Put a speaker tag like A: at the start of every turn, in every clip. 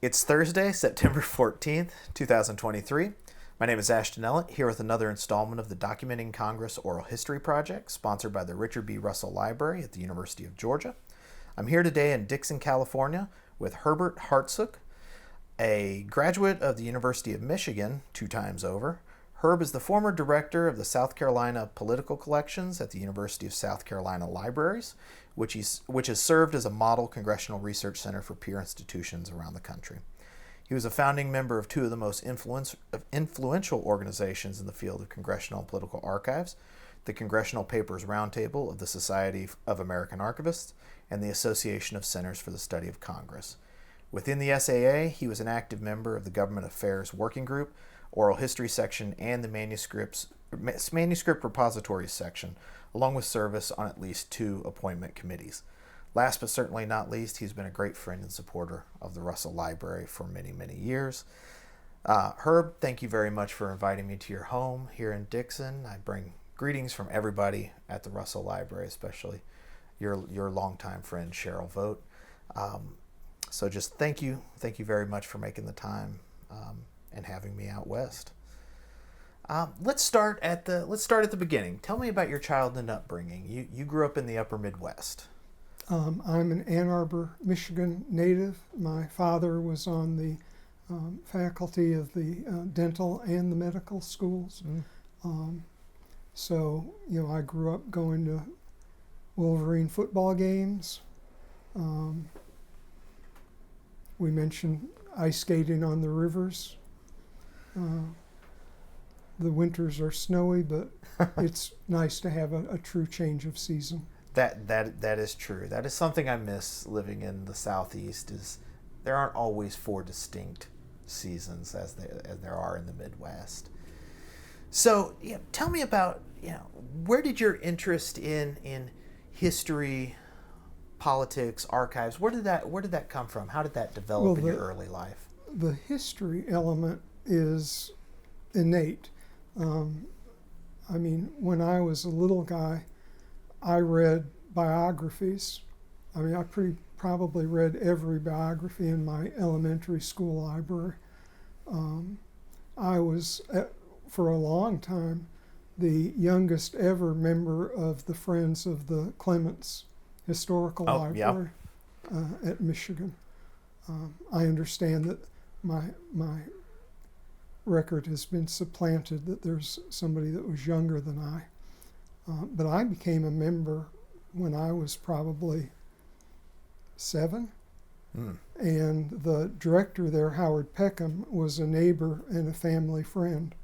A: It's Thursday, September 14th, 2023. My name is Ashton Ellett, here with another installment of the Documenting Congress Oral History Project, sponsored by the Richard B. Russell Library at the University of Georgia. I'm here today in Dixon, California, with Herbert Hartsook, a graduate of the University of Michigan 2 times over. Herb is the former director of the South Carolina Political Collections at the University of South Carolina Libraries, which has served as a model congressional research center for peer institutions around the country. He was a founding member of 2 of the most influential organizations in the field of congressional and political archives, the Congressional Papers Roundtable of the Society of American Archivists and the Association of Centers for the Study of Congress. Within the SAA, he was an active member of the Government Affairs Working Group, Oral History Section, and the Manuscript Repositories Section, along with service on at least 2 appointment committees. Last but certainly not least, he's been a great friend and supporter of the Russell Library for many, many years. Herb, thank you very much for inviting me to your home here in Dixon. I bring greetings from everybody at the Russell Library, especially your longtime friend Cheryl Vogt. So just thank you very much for making the time and having me out west. Let's start at the beginning. Tell me about your childhood upbringing. You grew up in the upper Midwest.
B: I'm an Ann Arbor, Michigan native. My father was on the faculty of the dental and the medical schools. So, I grew up going to Wolverine football games. We mentioned ice skating on the rivers. The winters are snowy, but it's nice to have a true change of season.
A: That is true. That is something I miss living in the Southeast. Is there aren't always 4 distinct seasons as there are in the Midwest. So tell me about where did your interest in history, politics, archives, where did that come from? How did that develop in your early life?
B: The history element is innate. When I was a little guy, I read biographies. I probably read every biography in my elementary school library. I was, for a long time, the youngest ever member of the Friends of the Clements Historical Library at Michigan. I understand that my record has been supplanted, that there's somebody that was younger than I. But I became a member when I was probably 7. And the director there, Howard Peckham, was a neighbor and a family friend.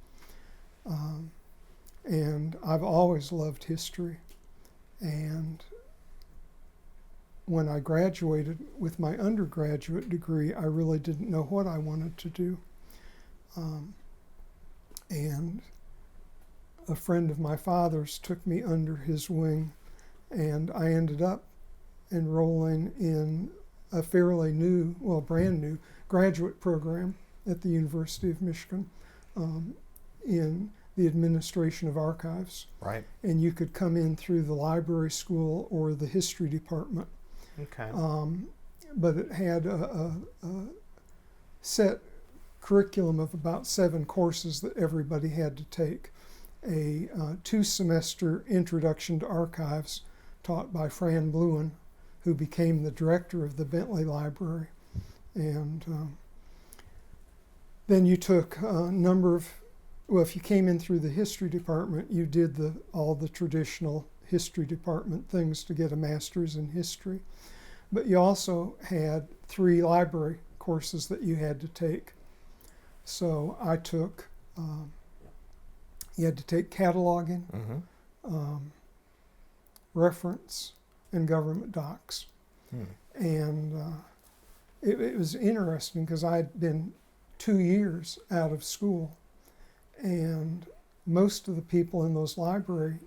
B: And I've always loved history. And when I graduated with my undergraduate degree, I really didn't know what I wanted to do. And a friend of my father's took me under his wing, and I ended up enrolling in a fairly brand new graduate program at the University of Michigan in the administration of archives.
A: Right.
B: And you could come in through the library school or the history department.
A: Okay.
B: But it had a set curriculum of about 7 courses that everybody had to take. A 2-semester introduction to archives taught by Fran Bluen, who became the director of the Bentley Library. And then you took a number of, if you came in through the history department, you did all the traditional history department things to get a master's in history. But you also had 3 library courses that you had to take. So I took, you had to take cataloging, reference, and government docs. And it was interesting because I'd been 2 years out of school, and most of the people in those library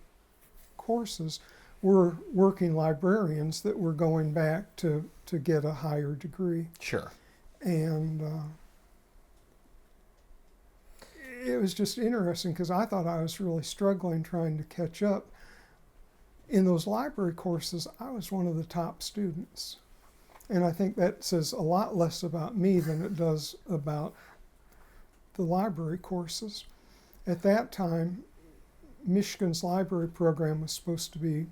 B: courses were working librarians that were going back to get a higher degree.
A: Sure.
B: And it was just interesting because I thought I was really struggling trying to catch up. In those library courses, I was one of the top students. And I think that says a lot less about me than it does about the library courses. At that time, Michigan's library program was supposed to be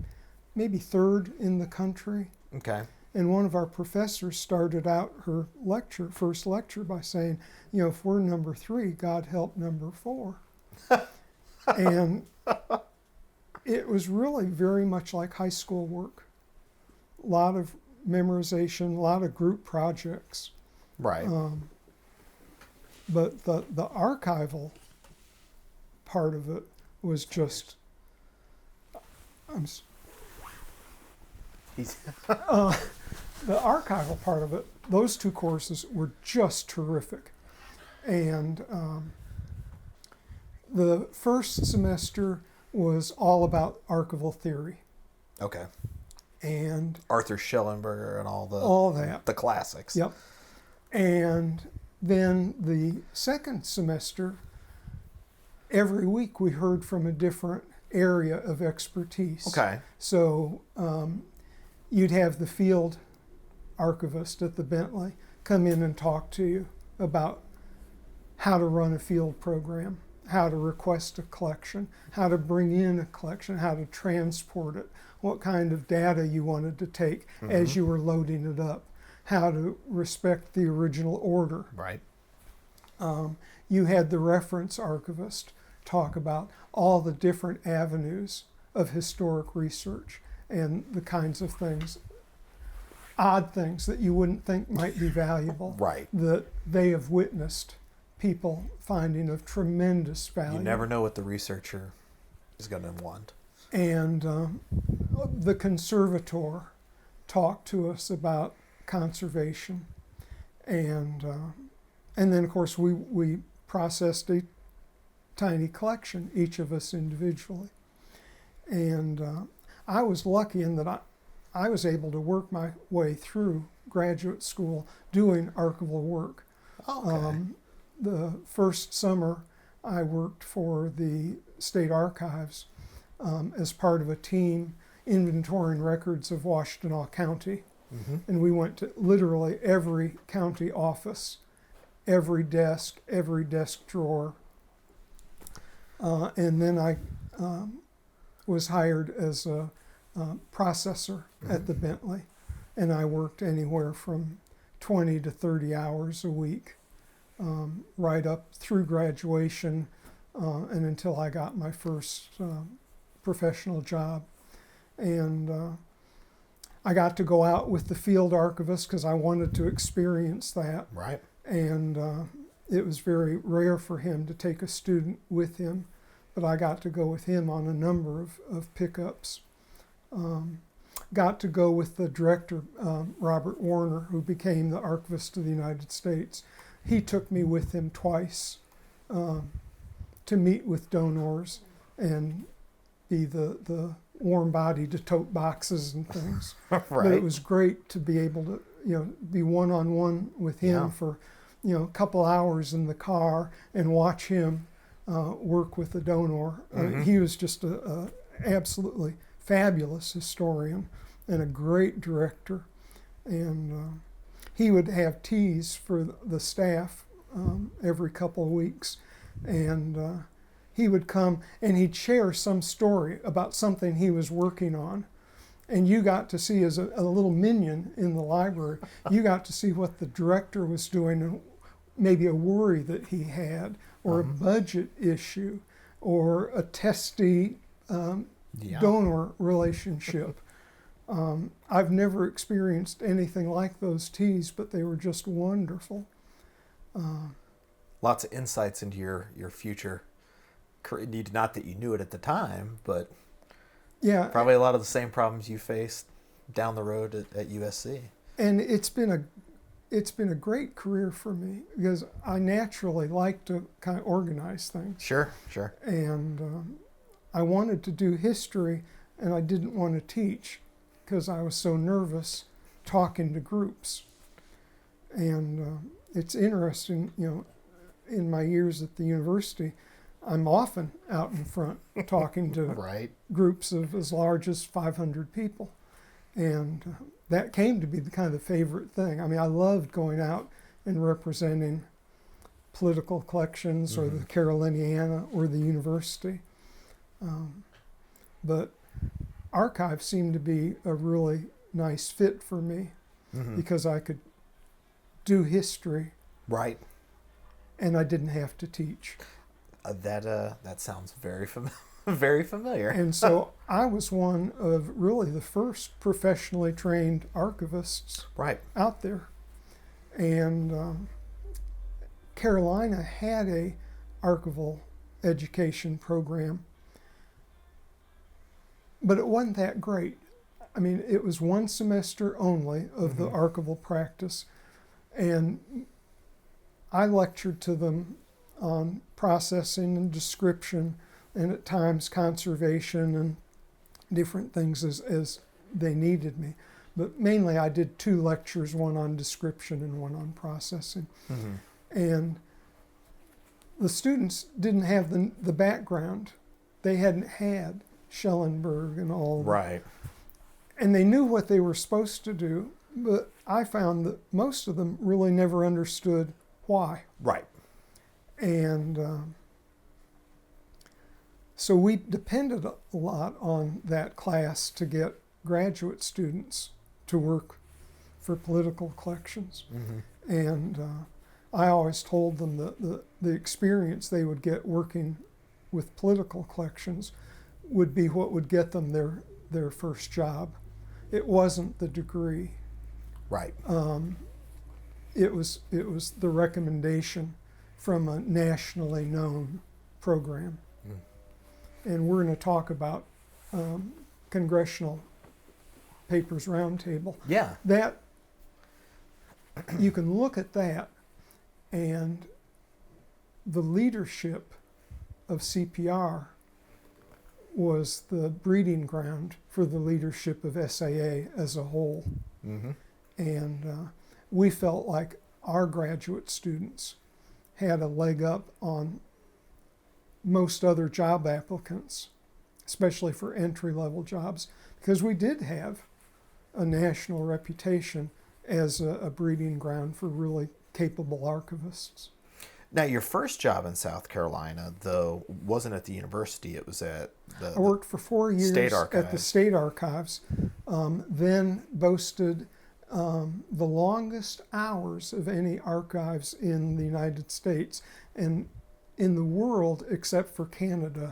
B: maybe third in the country.
A: Okay.
B: And one of our professors started out her first lecture, by saying, if we're number 3, God help number 4. And it was really very much like high school work. A lot of memorization, a lot of group projects.
A: Right.
B: But the archival part of it was just, the archival part of it, those 2 courses were just terrific. And the first semester was all about archival theory.
A: Okay.
B: And
A: Arthur Schellenberger and
B: all that.
A: The classics.
B: Yep. And then the second semester, every week we heard from a different area of expertise.
A: Okay.
B: So you'd have the field archivist at the Bentley come in and talk to you about how to run a field program, how to request a collection, how to bring in a collection, how to transport it, what kind of data you wanted to take as you were loading it up, how to respect the original order.
A: Right.
B: You had the reference archivist talk about all the different avenues of historic research and the kinds of things, odd things that you wouldn't think might be valuable,
A: Right.
B: that they have witnessed people finding of tremendous value.
A: You never know what the researcher is going to want.
B: And the conservator talked to us about conservation, and then of course we processed a tiny collection, each of us individually. And I was lucky in that I was able to work my way through graduate school doing archival work.
A: Okay.
B: The first summer I worked for the State Archives as part of a team inventorying records of Washtenaw County. And we went to literally every county office, every desk drawer. And then I was hired as a processor at the Bentley, and I worked anywhere from 20 to 30 hours a week, right up through graduation and until I got my first professional job. And I got to go out with the field archivist because I wanted to experience that.
A: Right.
B: And it was very rare for him to take a student with him, but I got to go with him on a number of pickups. Got to go with the director, Robert Warner, who became the Archivist of the United States. He took me with him twice to meet with donors and be the warm body to tote boxes and things.
A: Right.
B: But it was great to be able to, be one-on-one with him for, a couple hours in the car and watch him work with the donor. He was just a absolutely fabulous historian and a great director. And he would have teas for the staff every couple of weeks. And he would come and he'd share some story about something he was working on. And you got to see, as a little minion in the library, you got to see what the director was doing and maybe a worry that he had, or a budget issue, or a testy donor relationship. I've never experienced anything like those teas, but they were just wonderful.
A: Lots of insights into your future career. Not that you knew it at the time, but probably a lot of the same problems you faced down the road at USC.
B: And it's been a great career for me because I naturally like to kind of organize things.
A: Sure.
B: And I wanted to do history, and I didn't want to teach because I was so nervous talking to groups. And it's interesting, in my years at the university, I'm often out in front talking to
A: Right.
B: groups of as large as 500 people. And that came to be the kind of the favorite thing. I mean, I loved going out and representing political collections or the Caroliniana or the university. But archives seemed to be a really nice fit for me because I could do history.
A: Right.
B: And I didn't have to teach.
A: That sounds very very familiar.
B: And so I was one of really the first professionally trained archivists out there. And Carolina had a archival education program, but it wasn't that great. I mean, it was one semester only of the archival practice, and I lectured to them on processing and description, and at times conservation and different things as they needed me. But mainly I did 2 lectures, one on description and one on processing. And the students didn't have the background. They hadn't had Schellenberg and all
A: Right.
B: And they knew what they were supposed to do, but I found that most of them really never understood why.
A: Right.
B: And so we depended a lot on that class to get graduate students to work for political collections. And I always told them that the experience they would get working with political collections would be what would get them their first job. It wasn't the degree.
A: Right.
B: It was the recommendation from a nationally known program. And we're going to talk about Congressional Papers Roundtable.
A: Yeah.
B: That you can look at that, and the leadership of CPR was the breeding ground for the leadership of SAA as a whole. And we felt like our graduate students had a leg up on most other job applicants, especially for entry-level jobs, because we did have a national reputation as a breeding ground for really capable archivists.
A: Now, your first job in South Carolina, though, wasn't at the university. It was at the
B: I worked for 4 years
A: State
B: at the State Archives, then boasted the longest hours of any archives in the United States and in the world, except for Canada,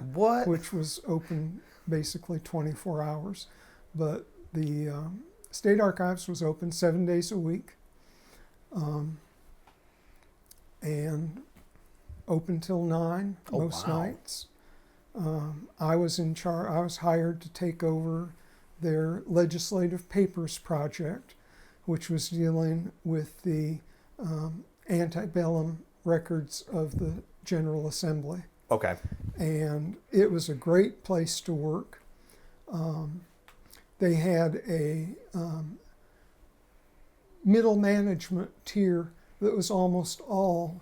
B: which was open basically 24 hours. But the State Archives was open 7 days a week. And open till 9 most nights. I was in charge. I was hired to take over their legislative papers project, which was dealing with the antebellum records of the General Assembly.
A: Okay.
B: And it was a great place to work. They had a middle management tier that was almost all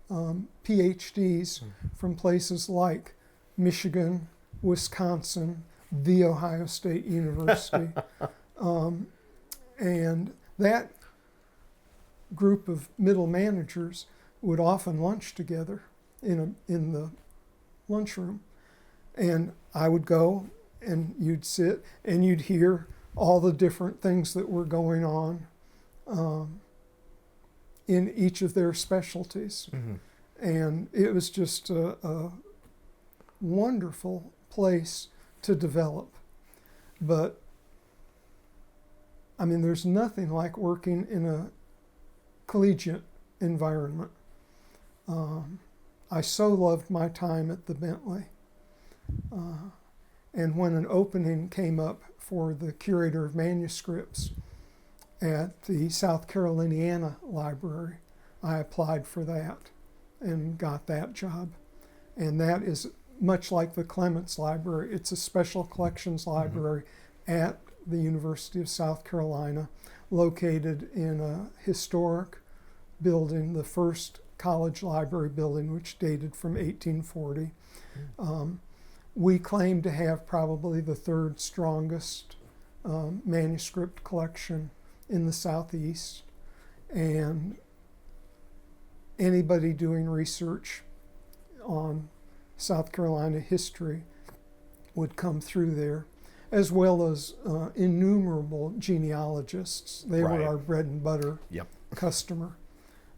B: PhDs from places like Michigan, Wisconsin, The Ohio State University. And that group of middle managers would often lunch together in the lunchroom. And I would go, and you'd sit, and you'd hear all the different things that were going on in each of their specialties. And it was just a wonderful place to develop. But, I mean, there's nothing like working in a collegiate environment. I so loved my time at the Bentley. And when an opening came up for the curator of manuscripts at the South Caroliniana Library, I applied for that and got that job. And that is much like the Clements Library. It's a special collections library at the University of South Carolina, located in a historic building, the first college library building, which dated from 1840. We claim to have probably the third strongest manuscript collection in the Southeast, and anybody doing research on South Carolina history would come through there, as well as innumerable genealogists. They were our bread and butter customer.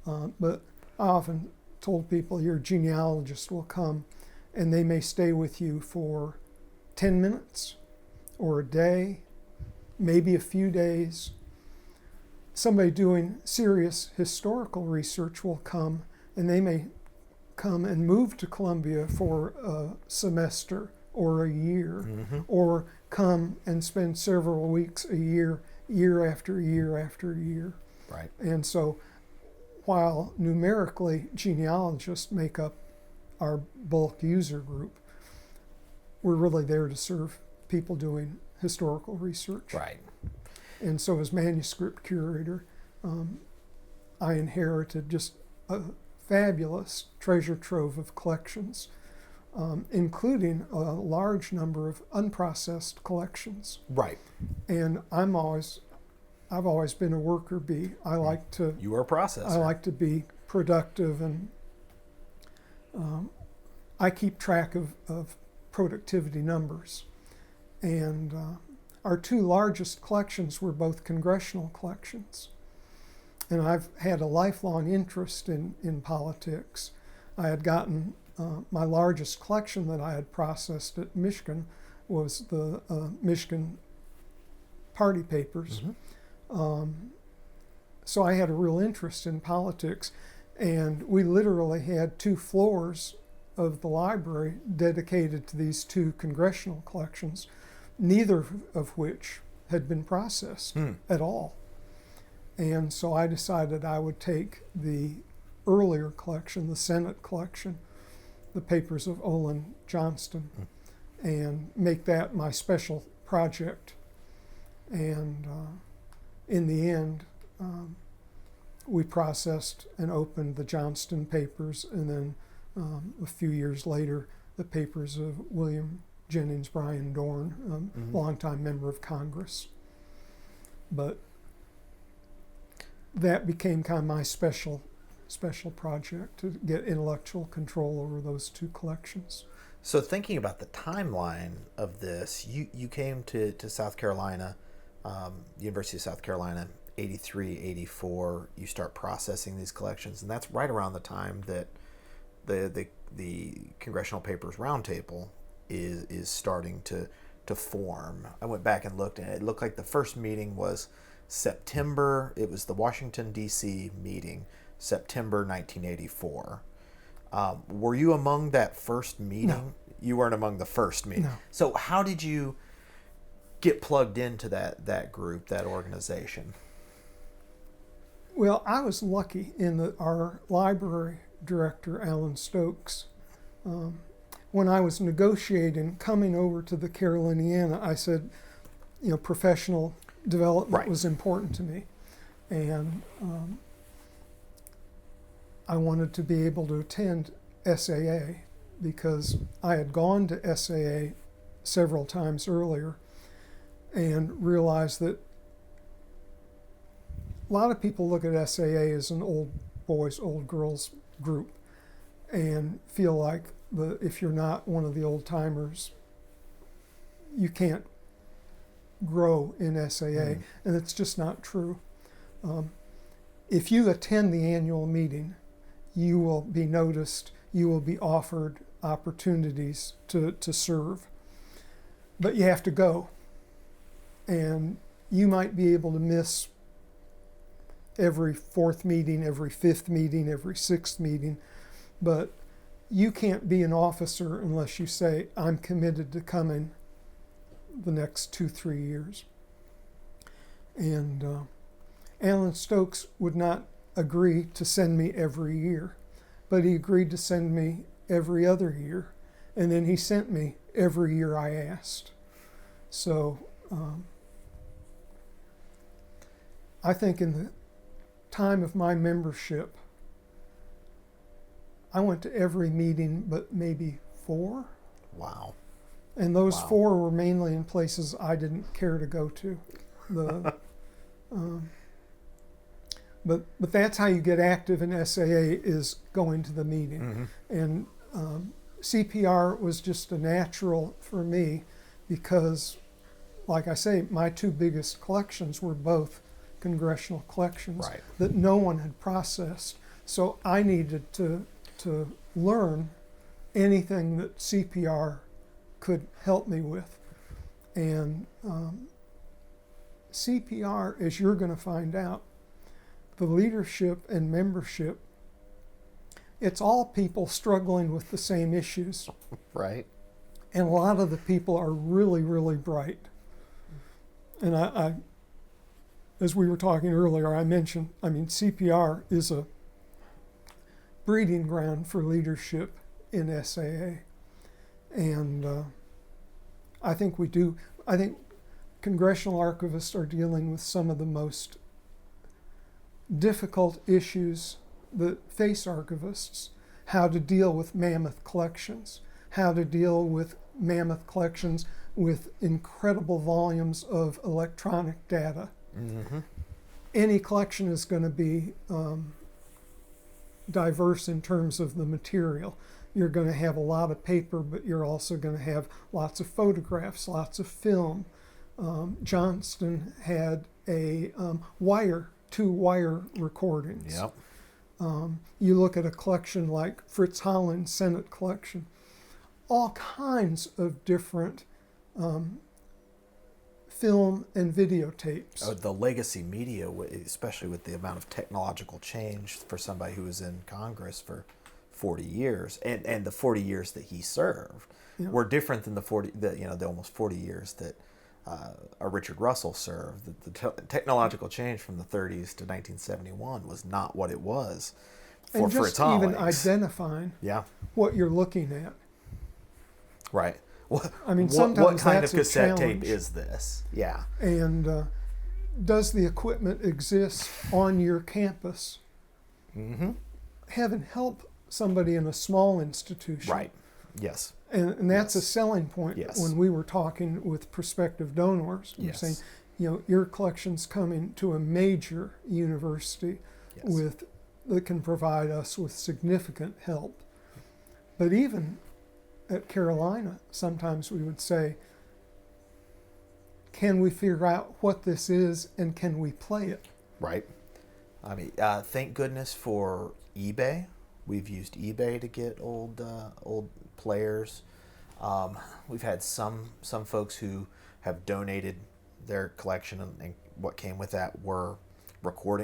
B: But I often told people your genealogist will come and they may stay with you for 10 minutes or a day, maybe a few days. Somebody doing serious historical research will come, and they may come and move to Columbia for a semester or a year, or come and spend several weeks a year, year after year after year.
A: Right.
B: And so while numerically genealogists make up our bulk user group, we're really there to serve people doing historical research.
A: Right.
B: And so as manuscript curator, I inherited just a fabulous treasure trove of collections, including a large number of unprocessed collections.
A: Right.
B: And I've always been a worker bee. I like to.
A: You were a processor.
B: I like to be productive, and I keep track of productivity numbers. And our two largest collections were both congressional collections. And I've had a lifelong interest in politics. I had gotten my largest collection that I had processed at Michigan was the Michigan party papers. So I had a real interest in politics, and we literally had 2 floors of the library dedicated to these 2 congressional collections, neither of which had been processed at all. And so I decided I would take the earlier collection, the Senate collection, the papers of Olin Johnston, and make that my special project. And in the end, we processed and opened the Johnston papers, and then a few years later, the papers of William Jennings Bryan Dorn, longtime member of Congress. But that became kind of my special project, to get intellectual control over those 2 collections.
A: So thinking about the timeline of this, you came to South Carolina, University of South Carolina, 83, 84. You start processing these collections, and that's right around the time that the Congressional Papers Roundtable is starting to form. I went back and looked, and it looked like the first meeting was September. It was the Washington, D.C. meeting, September 1984. Were you among that first meeting?
B: No.
A: You weren't among the first meeting.
B: No.
A: So how did you get plugged into that group, that organization?
B: Well, I was lucky in that our library director, Alan Stokes, when I was negotiating coming over to the Caroliniana, I said, professional development was important to me. And I wanted to be able to attend SAA because I had gone to SAA several times earlier and realized that a lot of people look at SAA as an old boys, old girls group and feel like if you're not one of the old timers, you can't grow in SAA, and it's just not true. If you attend the annual meeting, you will be noticed, you will be offered opportunities to serve, but you have to go. And you might be able to miss every 4th meeting, every 5th meeting, every 6th meeting, but you can't be an officer unless you say, I'm committed to coming the next 2-3 years. And Alan Stokes would not agree to send me every year, but he agreed to send me every other year, and then he sent me every year I asked. So I think in the time of my membership, I went to every meeting but maybe 4.
A: Wow.
B: And those
A: Wow.
B: 4 were mainly in places I didn't care to go to. The, but that's how you get active in SAA, is going to the meeting. And CPR was just a natural for me because, like I say, my 2 biggest collections were both congressional collections
A: Right.
B: that no one had processed. So I needed to learn anything that CPR could help me with. And CPR, as you're going to find out, the leadership and membership, it's all people struggling with the same issues.
A: Right.
B: And a lot of the people are really, really bright. And I as we were talking earlier, I mentioned, CPR is a breeding ground for leadership in SAA. And I think congressional archivists are dealing with some of the most difficult issues that face archivists: how to deal with mammoth collections, how to deal with mammoth collections with incredible volumes of electronic data. Any collection is going to be diverse in terms of the material. You're going to have a lot of paper, but you're also going to have lots of photographs, lots of film. Johnston had a 2-wire recordings.
A: Yep.
B: You look at a collection like Fritz Holland's Senate collection, all kinds of different film and videotapes.
A: Oh, the legacy media, especially with the amount of technological change for somebody who was in Congress for 40 years, and the 40 years that he served, were different than the almost 40 years that a Richard Russell served. The technological change from the 30s to 1971 was not what it was for Fritz Holland.
B: And just even identifying what you're looking at.
A: Right.
B: Sometimes
A: what kind
B: that's
A: of cassette
B: a challenge.
A: tape is this? Yeah.
B: And does the equipment exist on your campus? Heaven help somebody in a small institution.
A: Right. Yes.
B: And that's a selling point. When we were talking with prospective donors, we were saying, your collection's coming to a major university that can provide us with significant help. But even at Carolina, sometimes we would say, can we figure out what this is and can we play it?
A: Right. Thank goodness for eBay. We've used eBay to get old players. We've had some folks who have donated their collection, and what came with that were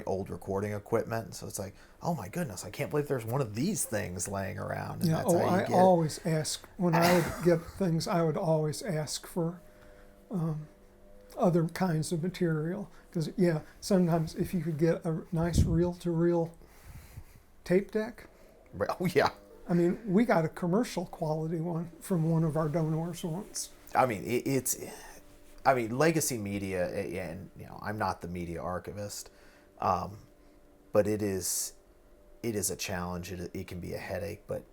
A: old recording equipment. So it's like, oh my goodness, I can't believe there's one of these things laying around. And that's how you get...
B: always ask, when I would get things, I would always ask for other kinds of material. Because, sometimes if you could get a nice reel-to-reel tape deck.
A: Oh, yeah.
B: We got a commercial quality one from one of our donors once.
A: Legacy media, and I'm not the media archivist, but it is a challenge. It can be a headache, but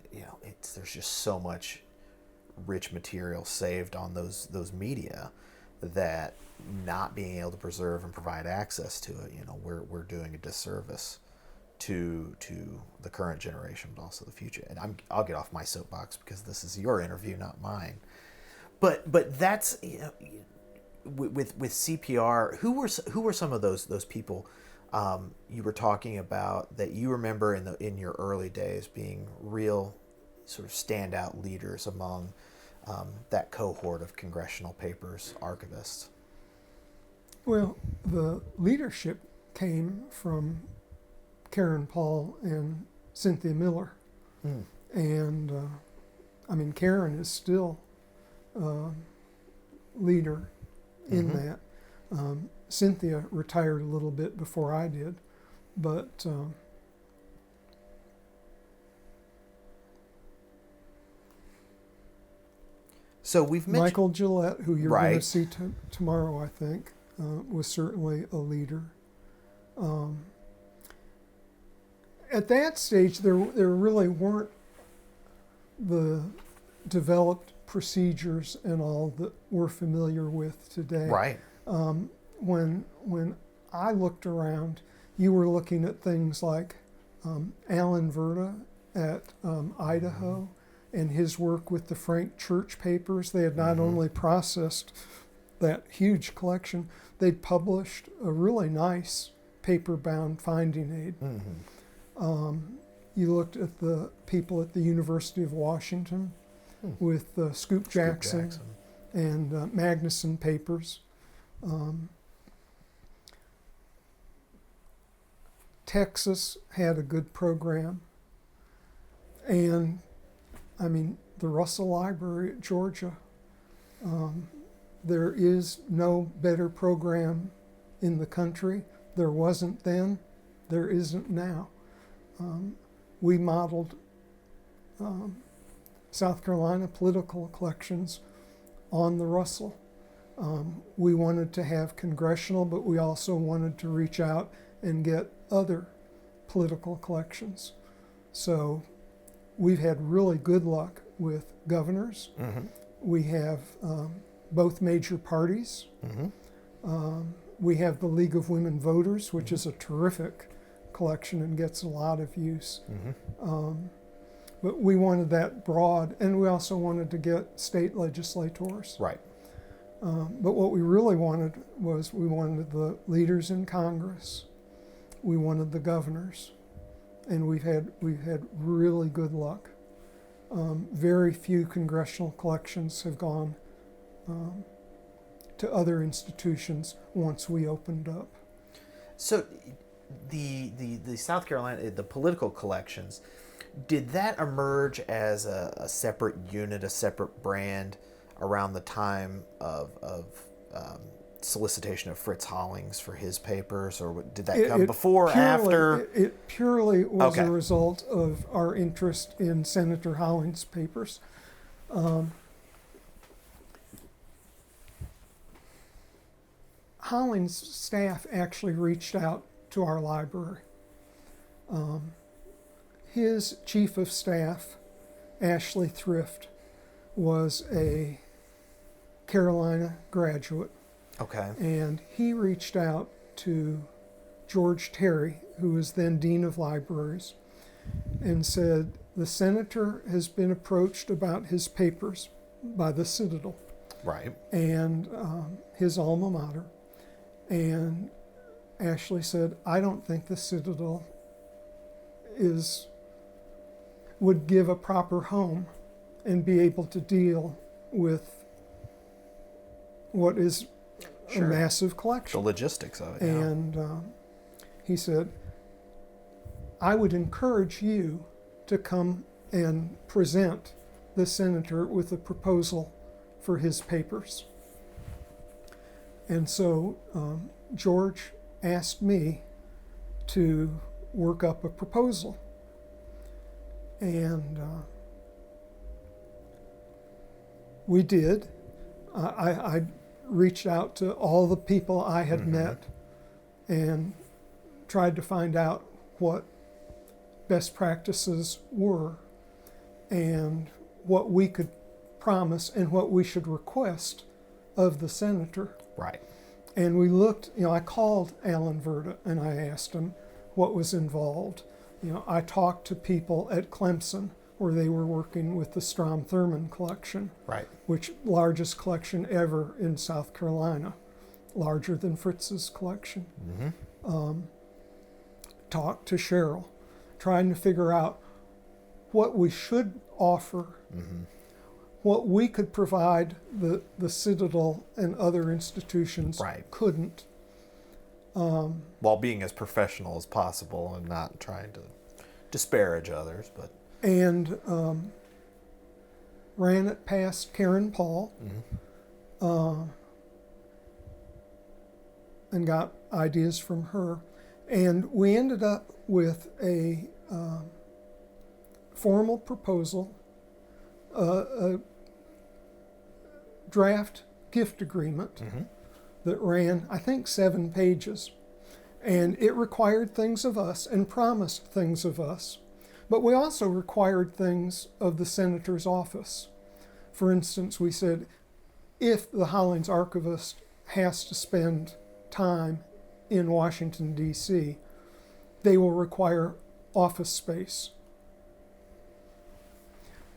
A: there's just so much rich material saved on those media that not being able to preserve and provide access to it, we're doing a disservice to the current generation, but also the future. And I'll get off my soapbox because this is your interview, not mine. But that's with CPR. Who were some of those people you were talking about that you remember in your early days being real sort of standout leaders among that cohort of Congressional Papers archivists?
B: Well, the leadership came from Karen Paul and Cynthia Miller. And Karen is still leader in that. Cynthia retired a little bit before I did, but
A: so we've mentioned
B: Michael Gillette, who you're going to see tomorrow, I think, was certainly a leader. At that stage, there really weren't the developed procedures and all that we're familiar with today.
A: Right.
B: When I looked around, you were looking at things like Alan Verda at Idaho and his work with the Frank Church papers. They had not only processed that huge collection, they'd published a really nice paper-bound finding aid. You looked at the people at the University of Washington with Scoop Jackson and Magnuson papers. Texas had a good program. And, I mean, the Russell Library at Georgia, there is no better program in the country. There wasn't then, there isn't now. We modeled South Carolina political collections on the Russell. We wanted to have congressional, but we also wanted to reach out and get other political collections. So we've had really good luck with governors. We have both major parties. We have the League of Women Voters, which is a terrific collection and gets a lot of use. But we wanted that broad, and we also wanted to get state legislators.
A: Right.
B: But what we really wanted was we wanted the leaders in Congress, we wanted the governors, and we've had really good luck. Very few congressional collections have gone to other institutions once we opened up.
A: So the South Carolina, the political collections, did that emerge as a separate unit, a separate brand around the time of solicitation of Fritz Hollings for his papers, or did that come before or after?
B: It purely was a result of our interest in Senator Hollings' papers. Hollings' staff actually reached out to our library. His chief of staff, Ashley Thrift, was a Carolina graduate.
A: Okay.
B: And he reached out to George Terry, who was then Dean of Libraries, and said, the senator has been approached about his papers by the Citadel.
A: Right.
B: And his alma mater. And Ashley said, I don't think the Citadel would give a proper home and be able to deal with what is a massive collection.
A: The logistics of it.
B: And he said, I would encourage you to come and present the senator with a proposal for his papers. And so George asked me to work up a proposal. And we did. I reached out to all the people I had met and tried to find out what best practices were and what we could promise and what we should request of the senator.
A: Right.
B: And we looked, I called Alan Verda and I asked him what was involved. I talked to people at Clemson where they were working with the Strom Thurmond collection,
A: right,
B: which largest collection ever in South Carolina, larger than Fritz's collection. Talked to Cheryl, trying to figure out what we should offer, what we could provide the Citadel and other institutions couldn't.
A: While being as professional as possible and not trying to disparage others, but.
B: And ran it past Karen Paul and got ideas from her. And we ended up with a formal proposal, a draft gift agreement that ran, I think, 7 pages. And it required things of us and promised things of us. But we also required things of the senator's office. For instance, we said, if the Hollings archivist has to spend time in Washington, D.C., they will require office space.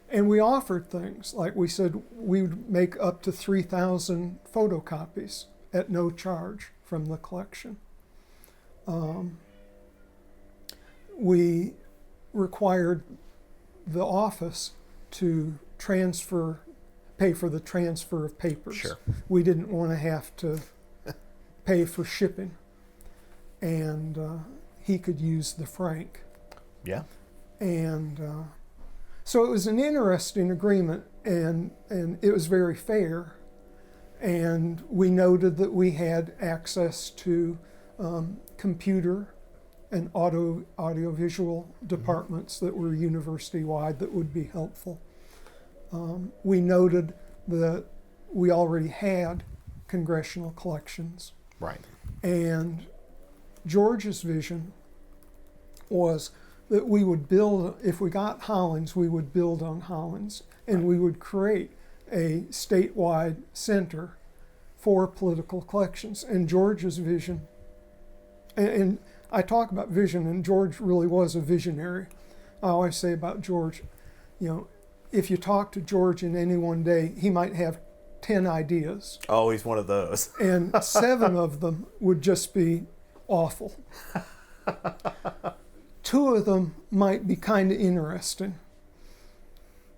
B: And we offered things, like we said we would make up to 3,000 photocopies at no charge from the collection. We required the office to pay for the transfer of papers.
A: Sure.
B: We didn't want to have to pay for shipping. And he could use the franc.
A: Yeah.
B: And so it was an interesting agreement, and it was very fair. And we noted that we had access to computer and audiovisual departments that were university-wide that would be helpful. We noted that we already had congressional collections.
A: Right.
B: And George's vision was that we would build, if we got Hollings, we would build on Hollings, and we would create a statewide center for political collections. And George's vision, and I talk about vision, and George really was a visionary. I always say about George, if you talk to George in any one day, he might have 10 ideas.
A: Oh, he's one of those.
B: And 7 of them would just be awful. 2 of them might be kind of interesting,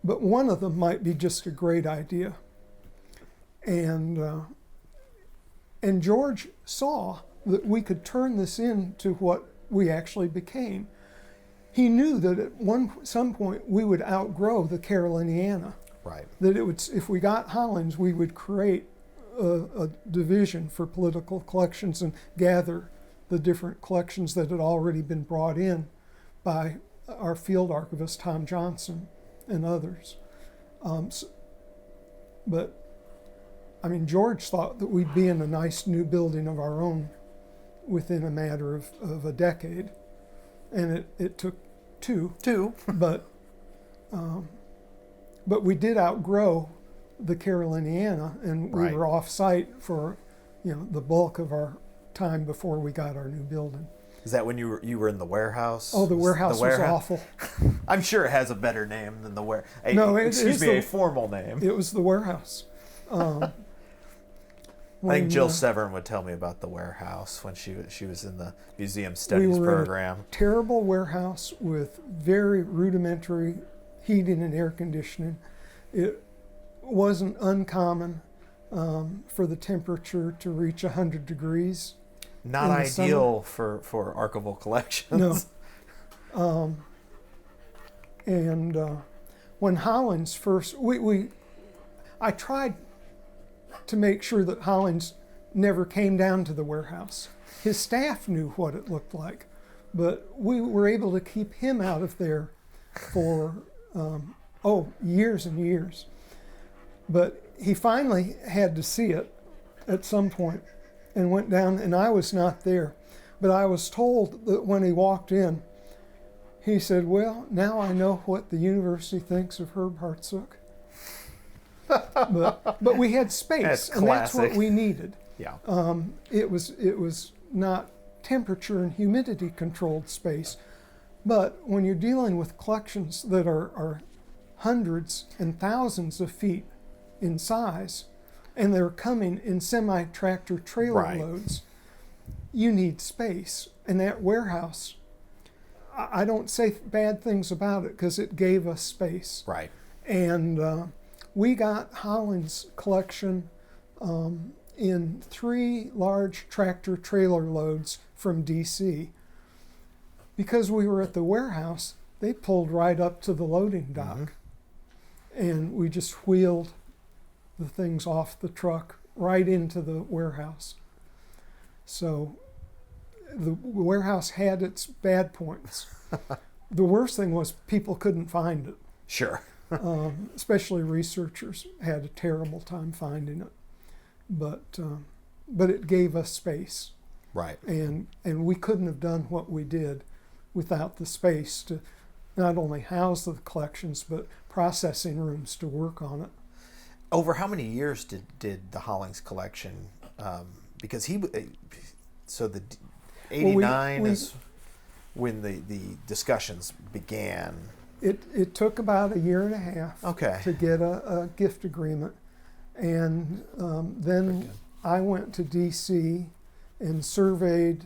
B: but 1 of them might be just a great idea. And George saw that we could turn this into what we actually became. He knew that at some point we would outgrow the Caroliniana.
A: Right.
B: That it would, if we got Hollings, we would create a division for political collections and gather the different collections that had already been brought in by our field archivist, Tom Johnson, and others. But George thought that we'd be in a nice new building of our own within a matter of a decade. And it took 2. But we did outgrow the Caroliniana, and we were off-site for the bulk of our time before we got our new building.
A: Is that when you were in the warehouse?
B: Oh, the warehouse was awful.
A: I'm sure it has a better name than the warehouse.
B: No,
A: a formal name.
B: It was the warehouse.
A: I think Jill Severn would tell me about the warehouse when she was in the museum studies program.
B: In a terrible warehouse with very rudimentary heating and air conditioning. It wasn't uncommon for the temperature to reach 100 degrees.
A: Not ideal for archival collections.
B: No. When Hollings first, I tried to make sure that Hollings never came down to the warehouse. His staff knew what it looked like, but we were able to keep him out of there for years and years. But he finally had to see it at some point and went down, and I was not there. But I was told that when he walked in, he said, "Well, now I know what the university thinks of Herb Hartsook." But we had space, and that's what we needed.
A: Yeah.
B: It was not temperature and humidity controlled space, but when you're dealing with collections that are hundreds and thousands of feet in size, and they're coming in semi-tractor trailer loads, you need space. And that warehouse, I don't say bad things about it because it gave us space.
A: Right.
B: And we got Hollings' collection in 3 large tractor trailer loads from D.C. Because we were at the warehouse, they pulled right up to the loading dock. And we just wheeled the things off the truck right into the warehouse. So the warehouse had its bad points. The worst thing was people couldn't find it.
A: Sure.
B: Especially researchers had a terrible time finding it. But it gave us space.
A: Right.
B: And we couldn't have done what we did without the space to not only house the collections, but processing rooms to work on it.
A: Over how many years did the Hollings collection? Because so the 89 is when the discussions began.
B: It took about a year and a half
A: Okay.
B: to get a gift agreement, and then I went to D.C. and surveyed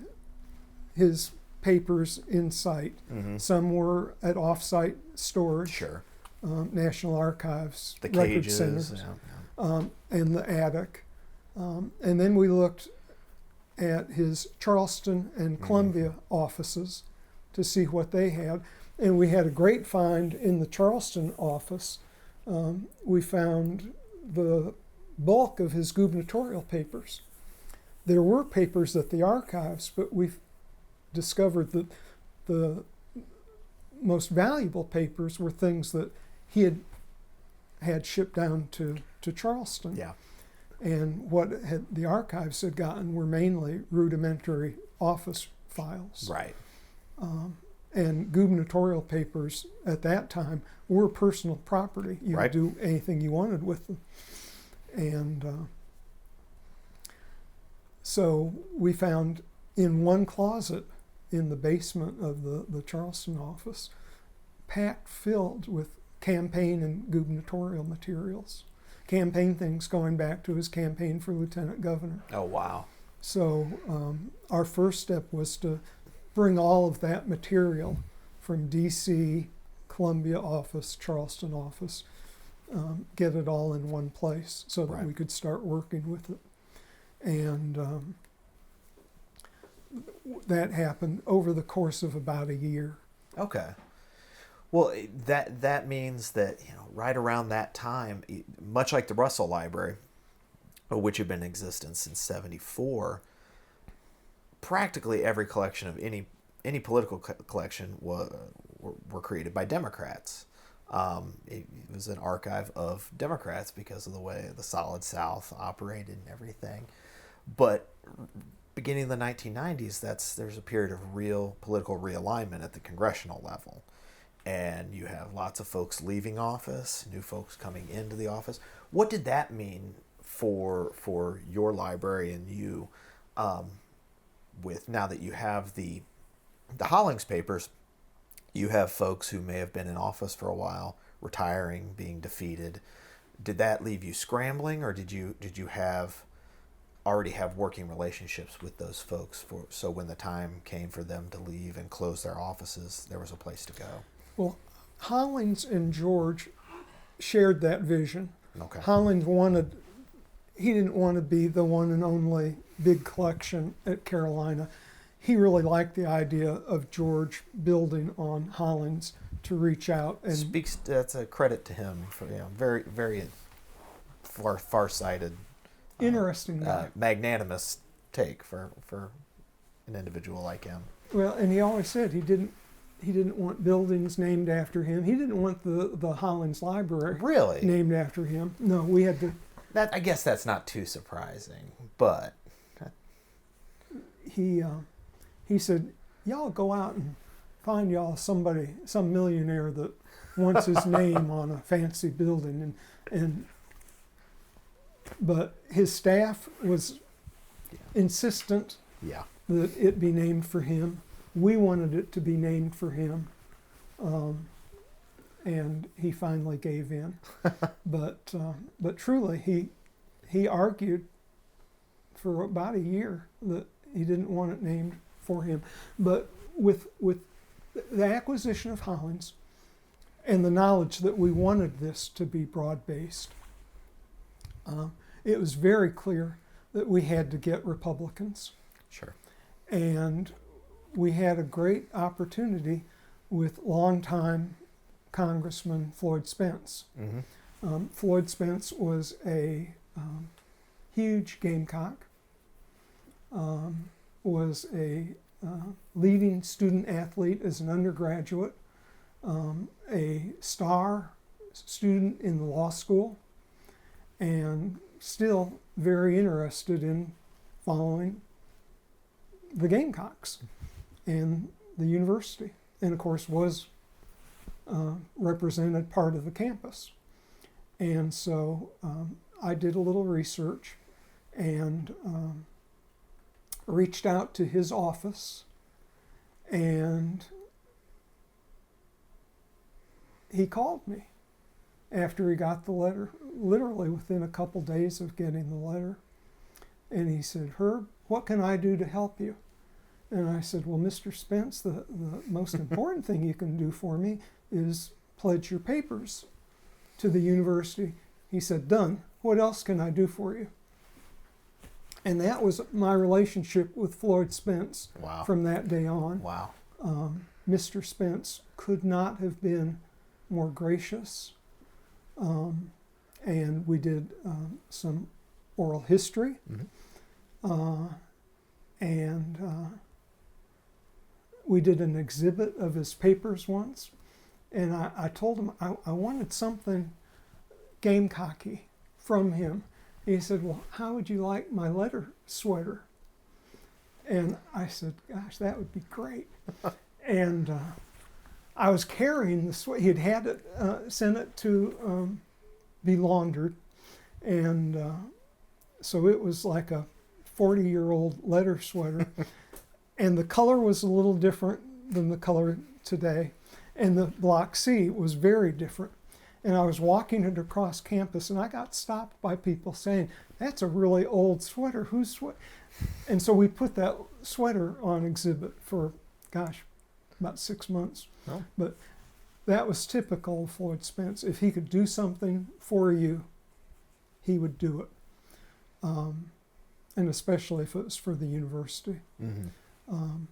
B: his papers in site.
A: Mm-hmm.
B: Some were at off-site storage,
A: Sure.
B: National Archives,
A: The
B: record
A: cages.
B: centers,
A: Yeah.
B: and the attic. And then we looked at his Charleston and Columbia offices to see what they had. And we had a great find in the Charleston office. We found the bulk of his gubernatorial papers. There were papers at the archives, but we've discovered that the most valuable papers were things that he had shipped down to Charleston.
A: Yeah.
B: And what the archives had gotten were mainly rudimentary office files.
A: Right.
B: And gubernatorial papers at that time were personal property. You
A: Right.
B: could do anything you wanted with them. And so we found in one closet in the basement of the Charleston office, packed filled with campaign and gubernatorial materials. Campaign things going back to his campaign for lieutenant governor.
A: Oh, wow.
B: So our first step was to bring all of that material from D.C., Columbia office, Charleston office, get it all in one place so that
A: Right.
B: we could start working with it. And that happened over the course of about a year.
A: Okay. Well, that means that right around that time, much like the Russell Library, which had been in existence since '74, practically every collection of any political collection were created by Democrats. It was an archive of Democrats because of the way the Solid South operated and everything. But beginning in the 1990s, there's a period of real political realignment at the congressional level. And you have lots of folks leaving office, new folks coming into the office. What did that mean for your library and you, with now that you have the Hollings papers, you have folks who may have been in office for a while, retiring, being defeated. Did that leave you scrambling, or did you already have working relationships with those folks so when the time came for them to leave and close their offices, there was a place to go?
B: Well, Hollings and George shared that vision.
A: Okay.
B: Hollings he didn't want to be the one and only big collection at Carolina. He really liked the idea of George building on Hollings to reach out and
A: That's a credit to him for very very far-sighted,
B: interesting guy.
A: magnanimous take for an individual like him.
B: Well, and he always said he didn't want buildings named after him. He didn't want the Hollings Library
A: Really?
B: named after him. No, we had to.
A: I guess that's not too surprising, but
B: He said, y'all go out and find y'all some millionaire that wants his name on a fancy building, but his staff was insistent
A: yeah.
B: that it be named for him. We wanted it to be named for him, and he finally gave in. But truly, he argued for about a year that he didn't want it named for him. But with the acquisition of Hollings and the knowledge that we wanted this to be broad-based, it was very clear that we had to get Republicans.
A: Sure.
B: And we had a great opportunity with longtime Congressman Floyd Spence.
A: Mm-hmm.
B: Floyd Spence was a huge Gamecock, was a leading student athlete as an undergraduate, a star student in the law school, and still very interested in following the Gamecocks and the university, and of course was represented part of the campus. And so I did a little research and reached out to his office, and he called me after he got the letter, literally within a couple days of getting the letter. And he said, "Herb, what can I do to help you?" And I said, "Well, Mr. Spence, the most important thing you can do for me is pledge your papers to the university." He said, "Done. What else can I do for you?" And that was my relationship with Floyd Spence.
A: Wow.
B: From that day on.
A: Wow.
B: Mr. Spence could not have been more gracious. And we did some oral history.
A: Mm-hmm.
B: And we did an exhibit of his papers once. And I told him I wanted something gamecocky from him. He said, "Well, how would you like my letter sweater?" And I said, "Gosh, that would be great." And I was carrying the sweater. He had it, sent it to be laundered. And so it was like a 40-year-old letter sweater. And the color was a little different than the color today. And the block C was very different. And I was walking it across campus, and I got stopped by people saying, "That's a really old sweater. Whose sweater?" And so we put that sweater on exhibit for, about 6 months.
A: Oh.
B: But that was typical of Floyd Spence. If he could do something for you, he would do it. And especially if it was for the university.
A: Mm-hmm.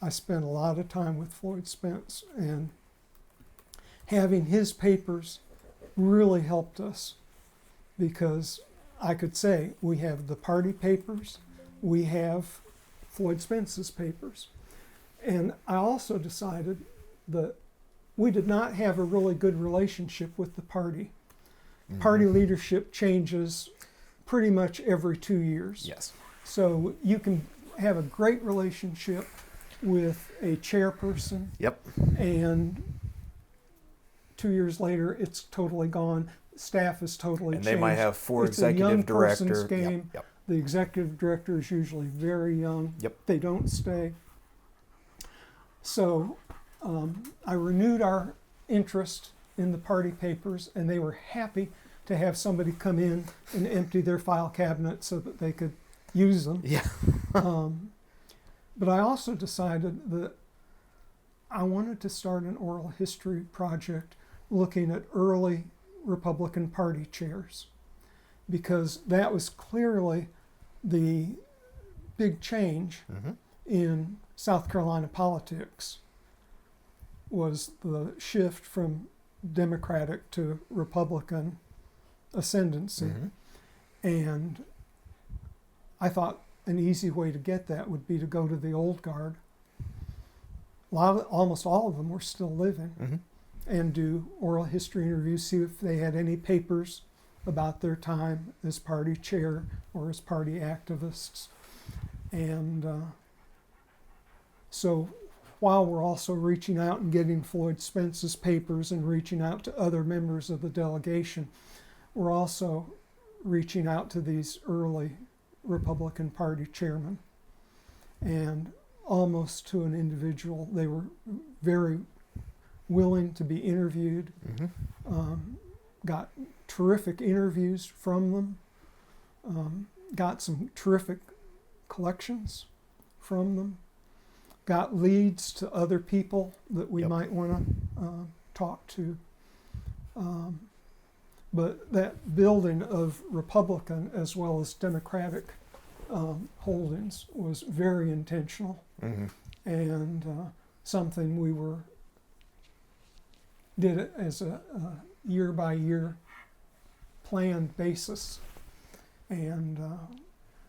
B: I spent a lot of time with Floyd Spence, and having his papers really helped us, because I could say we have the party papers, we have Floyd Spence's papers. And I also decided that we did not have a really good relationship with the party. Mm-hmm. Party leadership changes pretty much every 2 years.
A: Yes.
B: So you can have a great relationship with a chairperson.
A: Yep.
B: And 2 years later, it's totally gone. Staff is totally changed.
A: And they might have four
B: it's
A: executive
B: a young
A: directors.
B: person's game.
A: Yep.
B: The executive director is usually very young.
A: Yep.
B: They don't stay. So I renewed our interest in the party papers, and they were happy to have somebody come in and empty their file cabinet so that they could use them.
A: Yeah.
B: But I also decided that I wanted to start an oral history project looking at early Republican Party chairs, because that was clearly the big change
A: Mm-hmm.
B: in South Carolina politics, was the shift from Democratic to Republican ascendancy.
A: Mm-hmm.
B: And I thought an easy way to get that would be to go to the old guard. Almost all of them were still living.
A: Mm-hmm.
B: And do oral history interviews, see if they had any papers about their time as party chair or as party activists. And so while we're also reaching out and getting Floyd Spence's papers and reaching out to other members of the delegation, we're also reaching out to these early Republican Party chairmen. And almost to an individual, they were very willing to be interviewed.
A: Mm-hmm.
B: Got terrific interviews from them, got some terrific collections from them, got leads to other people that we
A: Yep.
B: might want to talk to. But that building of Republican as well as Democratic holdings was very intentional.
A: Mm-hmm.
B: And something we did it as a year by year planned basis. And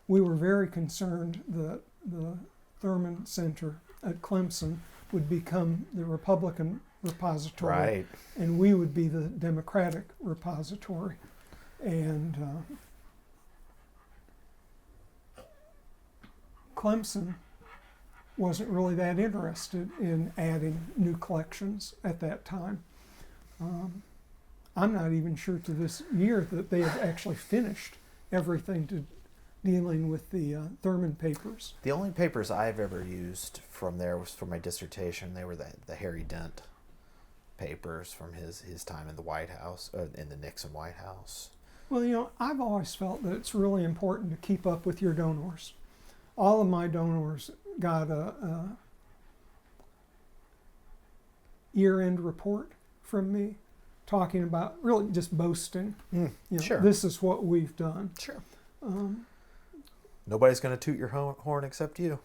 B: we were very concerned that the Thurman Center at Clemson would become the Republican repository,
A: Right.
B: and we would be the Democratic repository. And Clemson wasn't really that interested in adding new collections at that time. I'm not even sure to this year that they have actually finished everything to dealing with the Thurman papers.
A: The only papers I've ever used from there was for my dissertation. They were the Harry Dent papers from his time in the White House, in the Nixon White House.
B: Well, I've always felt that it's really important to keep up with your donors. All of my donors got a year-end report from me talking about, really just boasting.
A: Sure.
B: This is what we've done.
A: Sure. Nobody's going to toot your horn except you.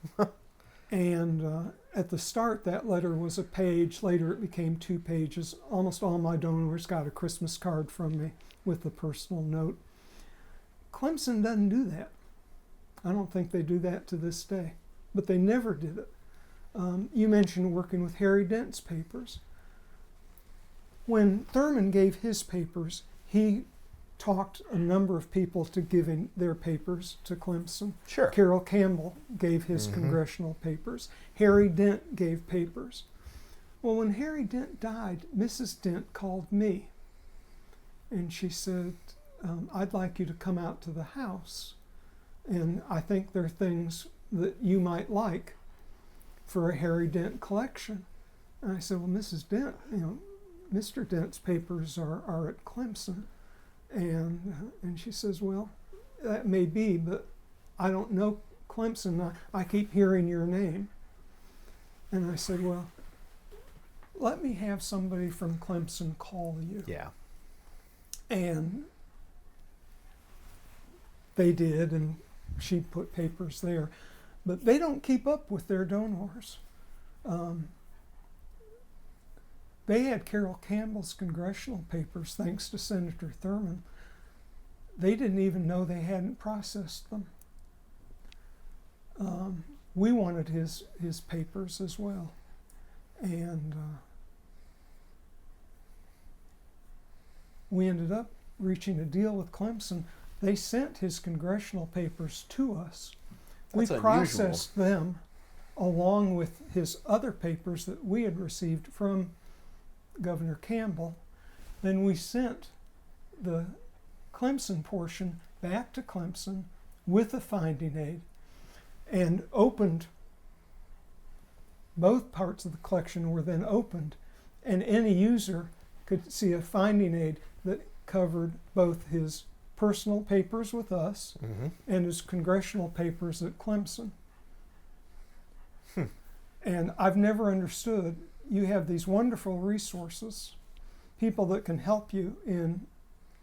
B: And at the start, that letter was a page. Later, it became 2 pages. Almost all my donors got a Christmas card from me with a personal note. Clemson doesn't do that. I don't think they do that to this day, but they never did it. You mentioned working with Harry Dent's papers. When Thurman gave his papers, he talked a number of people to giving their papers to Clemson.
A: Sure.
B: Carroll Campbell gave his congressional papers. Harry Dent gave papers. Well, when Harry Dent died, Mrs. Dent called me, and she said, I'd like you to come out to the house, and I think there are things that you might like for a Harry Dent collection. And I said, well, Mrs. Dent, Mr. Dent's papers are at Clemson. And she says, well, that may be, but I don't know Clemson. I keep hearing your name. And I said, well, let me have somebody from Clemson call you.
A: Yeah.
B: And they did, and she put papers there. But they don't keep up with their donors. They had Carroll Campbell's congressional papers, thanks to Senator Thurman. They didn't even know they hadn't processed them. We wanted his papers as well. And we ended up reaching a deal with Clemson. They sent his congressional papers to us.
A: That's
B: we processed them along with his other papers that we had received from Governor Campbell. Then we sent the Clemson portion back to Clemson with a finding aid and opened. Both parts of the collection were then opened, and any user could see a finding aid that covered both his personal papers with us and his congressional papers at Clemson. And I've never understood, you have these wonderful resources, people that can help you in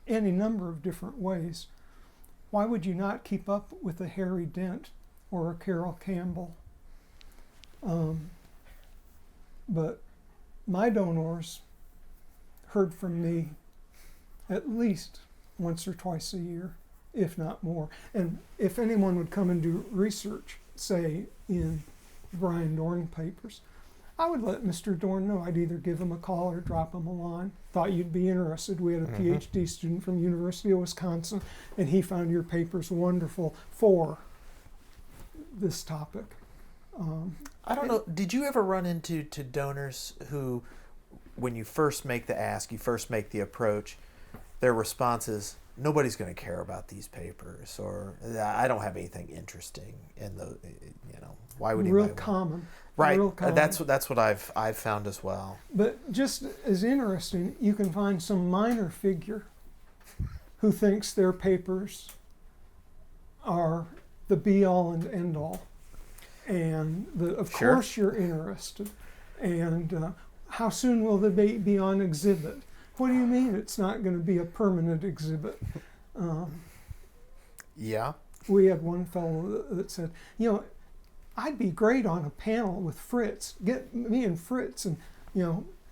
B: any number of different ways. Why would you not keep up with a Harry Dent or a Carroll Campbell? But my donors heard from me at least once or twice a year, if not more. And if anyone would come and do research, say in Brian Dorn papers, I would let Mr. Dorn know. I'd either give him a call or drop him a line. Thought you'd be interested. We had a PhD student from University of Wisconsin, and he found your papers wonderful for this topic.
A: I don't know. Did you ever run into donors who, when you first make the ask, you first make the approach, their response is, nobody's going to care about these papers, or I don't have anything interesting in the, why would
B: real common.
A: Right.
B: Real common.
A: That's what I've found as well.
B: But just as interesting, you can find some minor figure who thinks their papers are the be-all and end-all. And of course you're interested. And how soon will they be on exhibit? What do you mean it's not going to be a permanent exhibit?
A: Yeah.
B: We had one fellow that said, I'd be great on a panel with Fritz. Get me and Fritz and,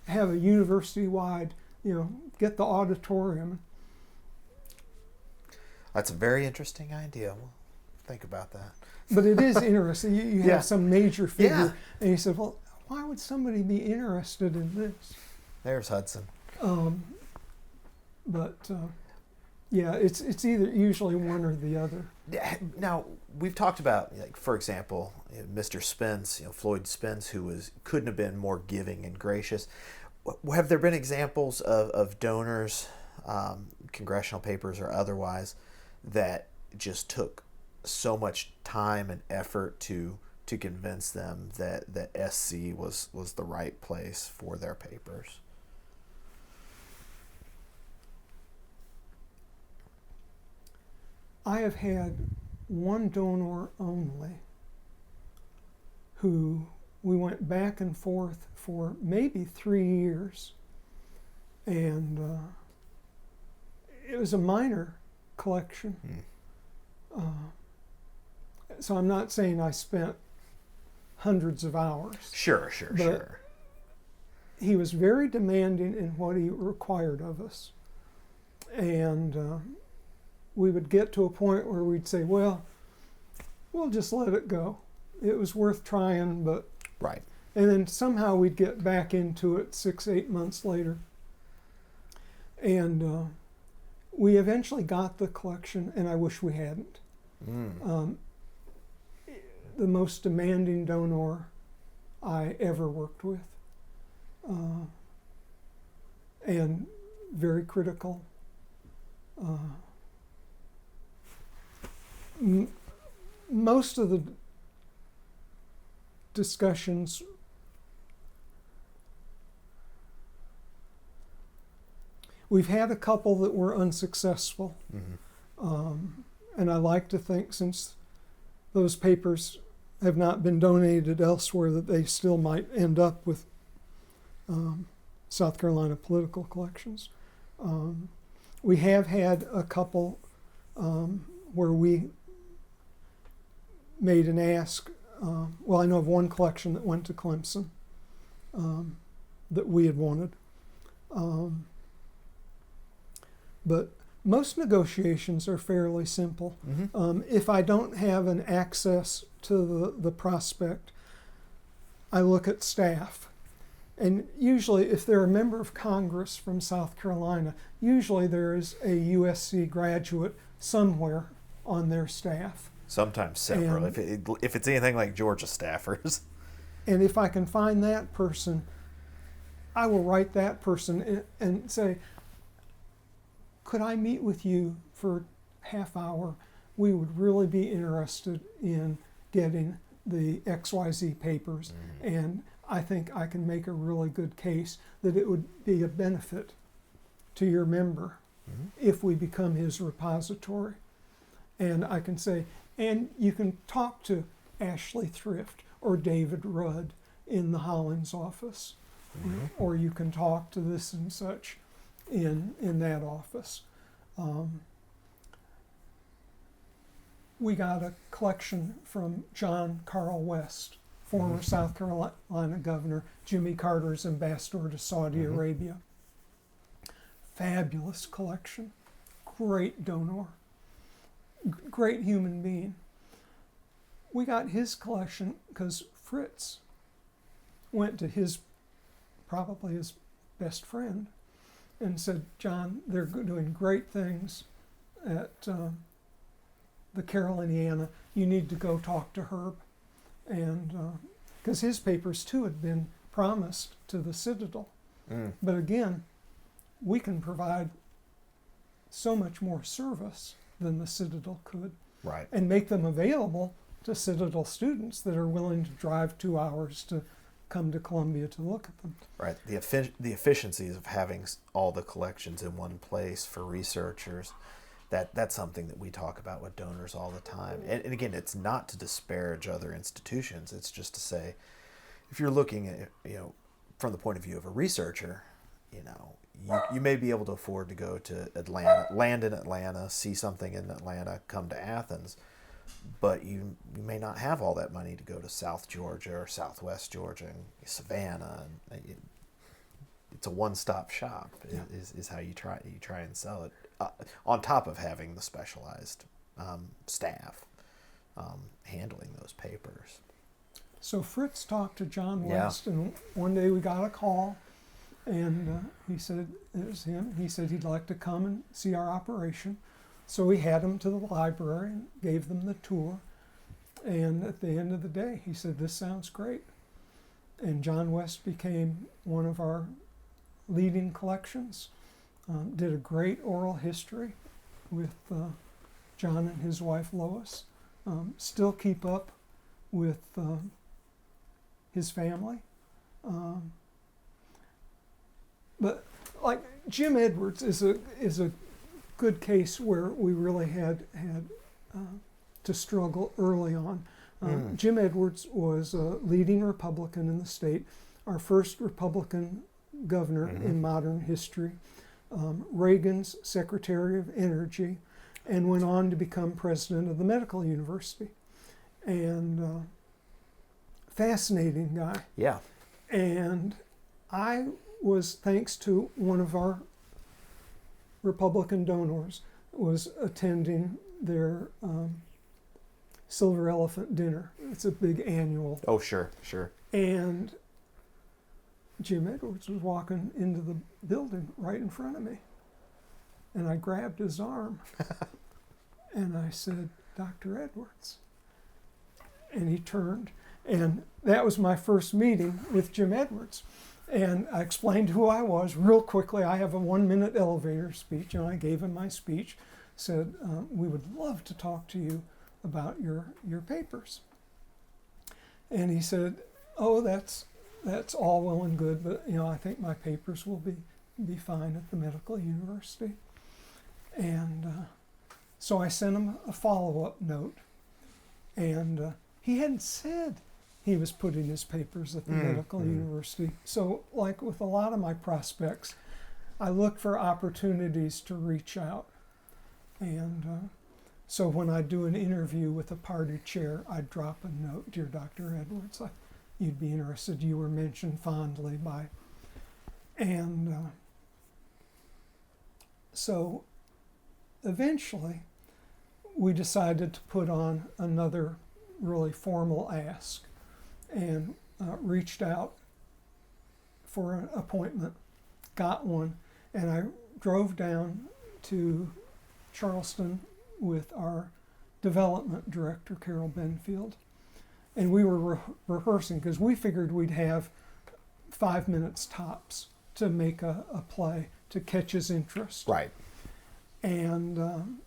B: have a university-wide, get the auditorium.
A: That's a very interesting idea. We'll think about that.
B: But it is interesting. You have some major figure,
A: Yeah.
B: and you said, well, why would somebody be interested in this?
A: There's Hudson.
B: It's either usually one or the other.
A: Now, we've talked about, for example, Mr. Spence, Floyd Spence, who couldn't have been more giving and gracious. Have there been examples of donors congressional papers or otherwise, that just took so much time and effort to convince them that SC was the right place for their papers.
B: I have had one donor only who we went back and forth for maybe 3 years, and it was a minor collection. So I'm not saying I spent hundreds of hours.
A: Sure.
B: He was very demanding in what he required of us, and we would get to a point where we'd say, well, we'll just let it go. It was worth trying, but...
A: Right.
B: And then somehow we'd get back into it 6-8 months later. And we eventually got the collection, and I wish we hadn't. The most demanding donor I ever worked with. And very critical. Most of the discussions we've had a couple that were unsuccessful, and I like to think, since those papers have not been donated elsewhere, that they still might end up with South Carolina political collections. We have had a couple where we made an ask. Well, I know of one collection that went to Clemson that we had wanted. But most negotiations are fairly simple. If I don't have an access to the prospect, I look at staff. And usually, if they're a member of Congress from South Carolina, usually there is a USC graduate somewhere on their staff.
A: Sometimes several, if it's anything like Georgia staffers.
B: And if I can find that person, I will write that person and say, could I meet with you for half hour? We would really be interested in getting the XYZ papers, and I think I can make a really good case that it would be a benefit to your member if we become his repository. And I can say, and you can talk to Ashley Thrift or David Rudd in the Hollins office, or you can talk to this and such in that office. We got a collection from John Carl West, former South Carolina governor, Jimmy Carter's ambassador to Saudi Arabia. Fabulous collection, great donor, great human being. We got his collection because Fritz went to probably his best friend and said, John, they're doing great things at the Caroliniana. You need to go talk to Herb. And because his papers too had been promised to the Citadel. But again, we can provide so much more service than the Citadel could.
A: Right.
B: And make them available to Citadel students that are willing to drive 2 hours to come to Columbia to look at them.
A: Right. The efficiencies of having all the collections in one place for researchers, that's something that we talk about with donors all the time. And again, it's not to disparage other institutions. It's just to say, if you're looking at, from the point of view of a researcher, you may be able to afford to go to Atlanta, land in Atlanta, see something in Atlanta, come to Athens, but you may not have all that money to go to South Georgia or Southwest Georgia and Savannah. And it's a one-stop shop is how you try and sell it, on top of having the specialized staff handling those papers.
B: So Fritz talked to John West, and one day we got a call, and he said, it was him, he said he'd like to come and see our operation. So we had him to the library and gave them the tour, and at the end of the day, he said, this sounds great. And John West became one of our leading collections. Did a great oral history with John and his wife Lois. Still keep up with his family. But like Jim Edwards is a good case where we really had to struggle early on. Jim Edwards was a leading Republican in the state, our first Republican governor in modern history, Reagan's Secretary of Energy, and went on to become president of the medical university. And fascinating guy.
A: Yeah.
B: And I was, thanks to one of our Republican donors, was attending their Silver Elephant dinner. It's a big annual.
A: Oh, sure.
B: And Jim Edwards was walking into the building right in front of me. And I grabbed his arm and I said, "Dr. Edwards." And he turned. And that was my first meeting with Jim Edwards. And I explained who I was real quickly. I have a 1-minute elevator speech, and I gave him my speech. Said, "We would love to talk to you about your papers." And he said, "Oh, that's all well and good, but I think my papers will be fine at the medical university." And so I sent him a follow-up note, and he hadn't said he was putting his papers at the medical university. So, like with a lot of my prospects, I look for opportunities to reach out. And so when I do an interview with a party chair, I drop a note: "Dear Dr. Edwards, you'd be interested. You were mentioned fondly by..." And so eventually we decided to put on another really formal ask, and reached out for an appointment, got one, and I drove down to Charleston with our development director, Carol Benfield, and we were rehearsing because we figured we'd have 5 minutes tops to make a play to catch his interest.
A: Right.
B: And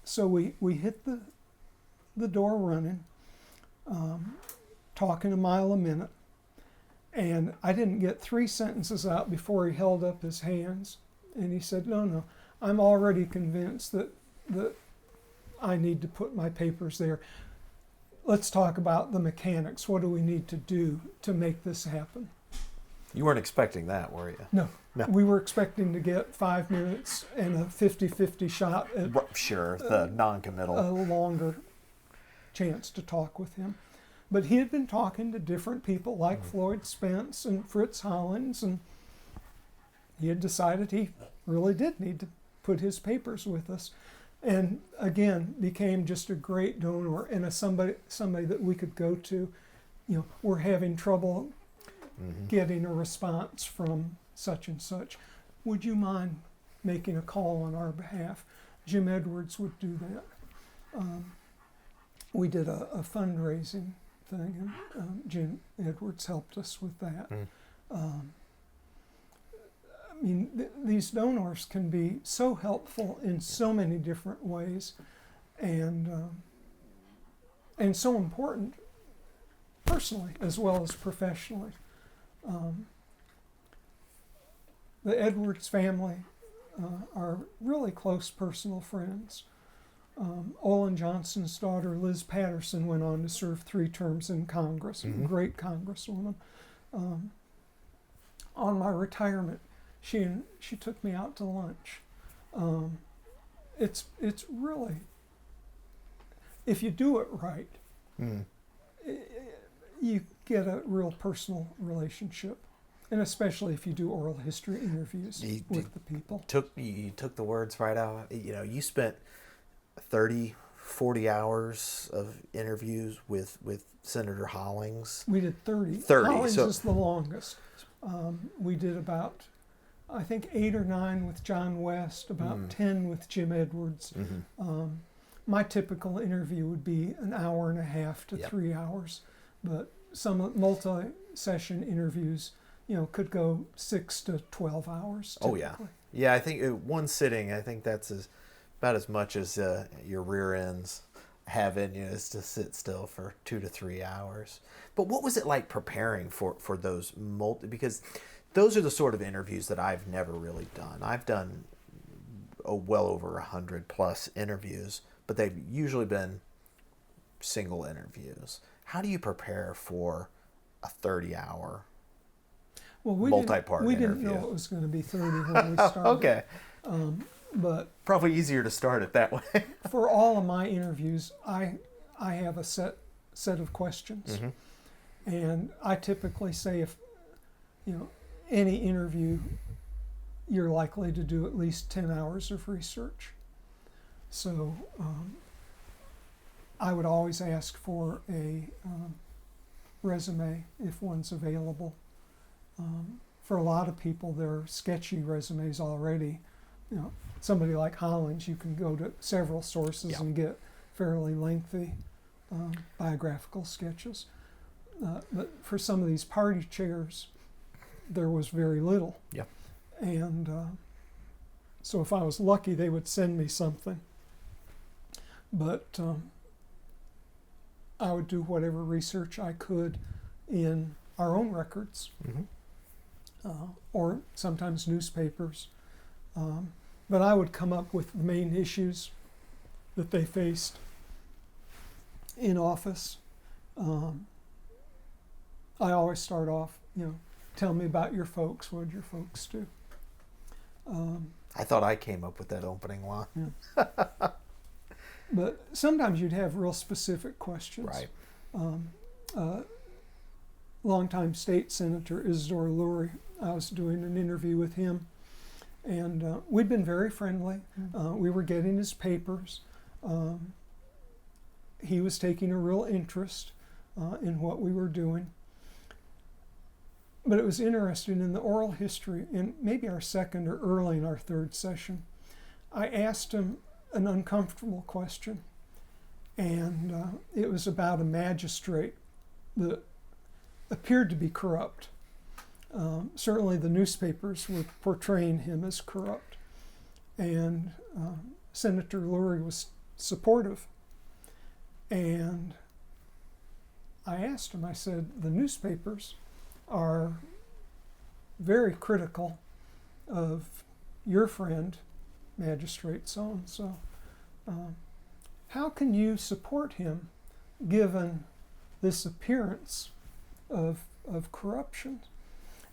B: so we hit the door running, talking a mile a minute, and I didn't get 3 sentences out before he held up his hands, and he said, no, I'm already convinced that I need to put my papers there. Let's talk about the mechanics. What do we need to do to make this happen?"
A: You weren't expecting that, were you?
B: No. We were expecting to get 5 minutes and a 50-50 shot at
A: Sure, the non-committal.
B: a longer chance to talk with him. But he had been talking to different people like Floyd Spence and Fritz Hollins, and he had decided he really did need to put his papers with us. And again, became just a great donor and somebody that we could go to. We're having trouble getting a response from such and such. Would you mind making a call on our behalf? Jim Edwards would do that. We did a fundraising thing, and Jim Edwards helped us with that. These donors can be so helpful in so many different ways, and so important personally as well as professionally. The Edwards family are really close personal friends. Olin Johnson's daughter, Liz Patterson, went on to serve 3 terms in Congress, a great congresswoman. On my retirement, she took me out to lunch. It's really, if you do it right, you get a real personal relationship, and especially if you do oral history interviews with the people.
A: You took the words right out. You spent 30, 40 hours of interviews with Senator Hollings.
B: We did 30.
A: 30.
B: Hollings is the longest. We did about, I think, 8 or 9 with John West, about 10 with Jim Edwards. My typical interview would be an hour and a half to 3 hours, but some multi-session interviews, could go 6 to 12 hours typically.
A: Oh, yeah. Yeah, I think one sitting, I think that's about as much as your rear ends have in you, is to sit still for 2 to 3 hours. But what was it like preparing for those because those are the sort of interviews that I've never really done. I've done well over 100+ interviews, but they've usually been single interviews. How do you prepare for a 30-hour multi-part
B: we
A: interview?
B: didn't know it was going to be 30 when we started.
A: Okay.
B: But
A: probably easier to start it that way.
B: for all of my interviews, I have a set of questions. Mm-hmm. And I typically say, if any interview, you're likely to do at least 10 hours of research. So I would always ask for a resume if one's available. For a lot of people, they're sketchy resumes already. Somebody like Hollins, you can go to several sources and get fairly lengthy biographical sketches. But for some of these party chairs, there was very little.
A: Yeah.
B: And so if I was lucky, they would send me something. But I would do whatever research I could in our own records, or sometimes newspapers. But I would come up with the main issues that they faced in office. I always start off, tell me about your folks. What did your folks do?
A: I thought I came up with that opening line.
B: Yeah. But sometimes you'd have real specific questions.
A: Right.
B: Longtime state senator Isidore Lurie, I was doing an interview with him, and we'd been very friendly. We were getting his papers. He was taking a real interest in what we were doing. But it was interesting, in the oral history, in maybe our second or early in our third session, I asked him an uncomfortable question, and it was about a magistrate that appeared to be corrupt. Certainly the newspapers were portraying him as corrupt, and Senator Lurie was supportive. And I asked him, I said, the newspapers are very critical of your friend, Magistrate so-and-so. How can you support him given this appearance of corruption?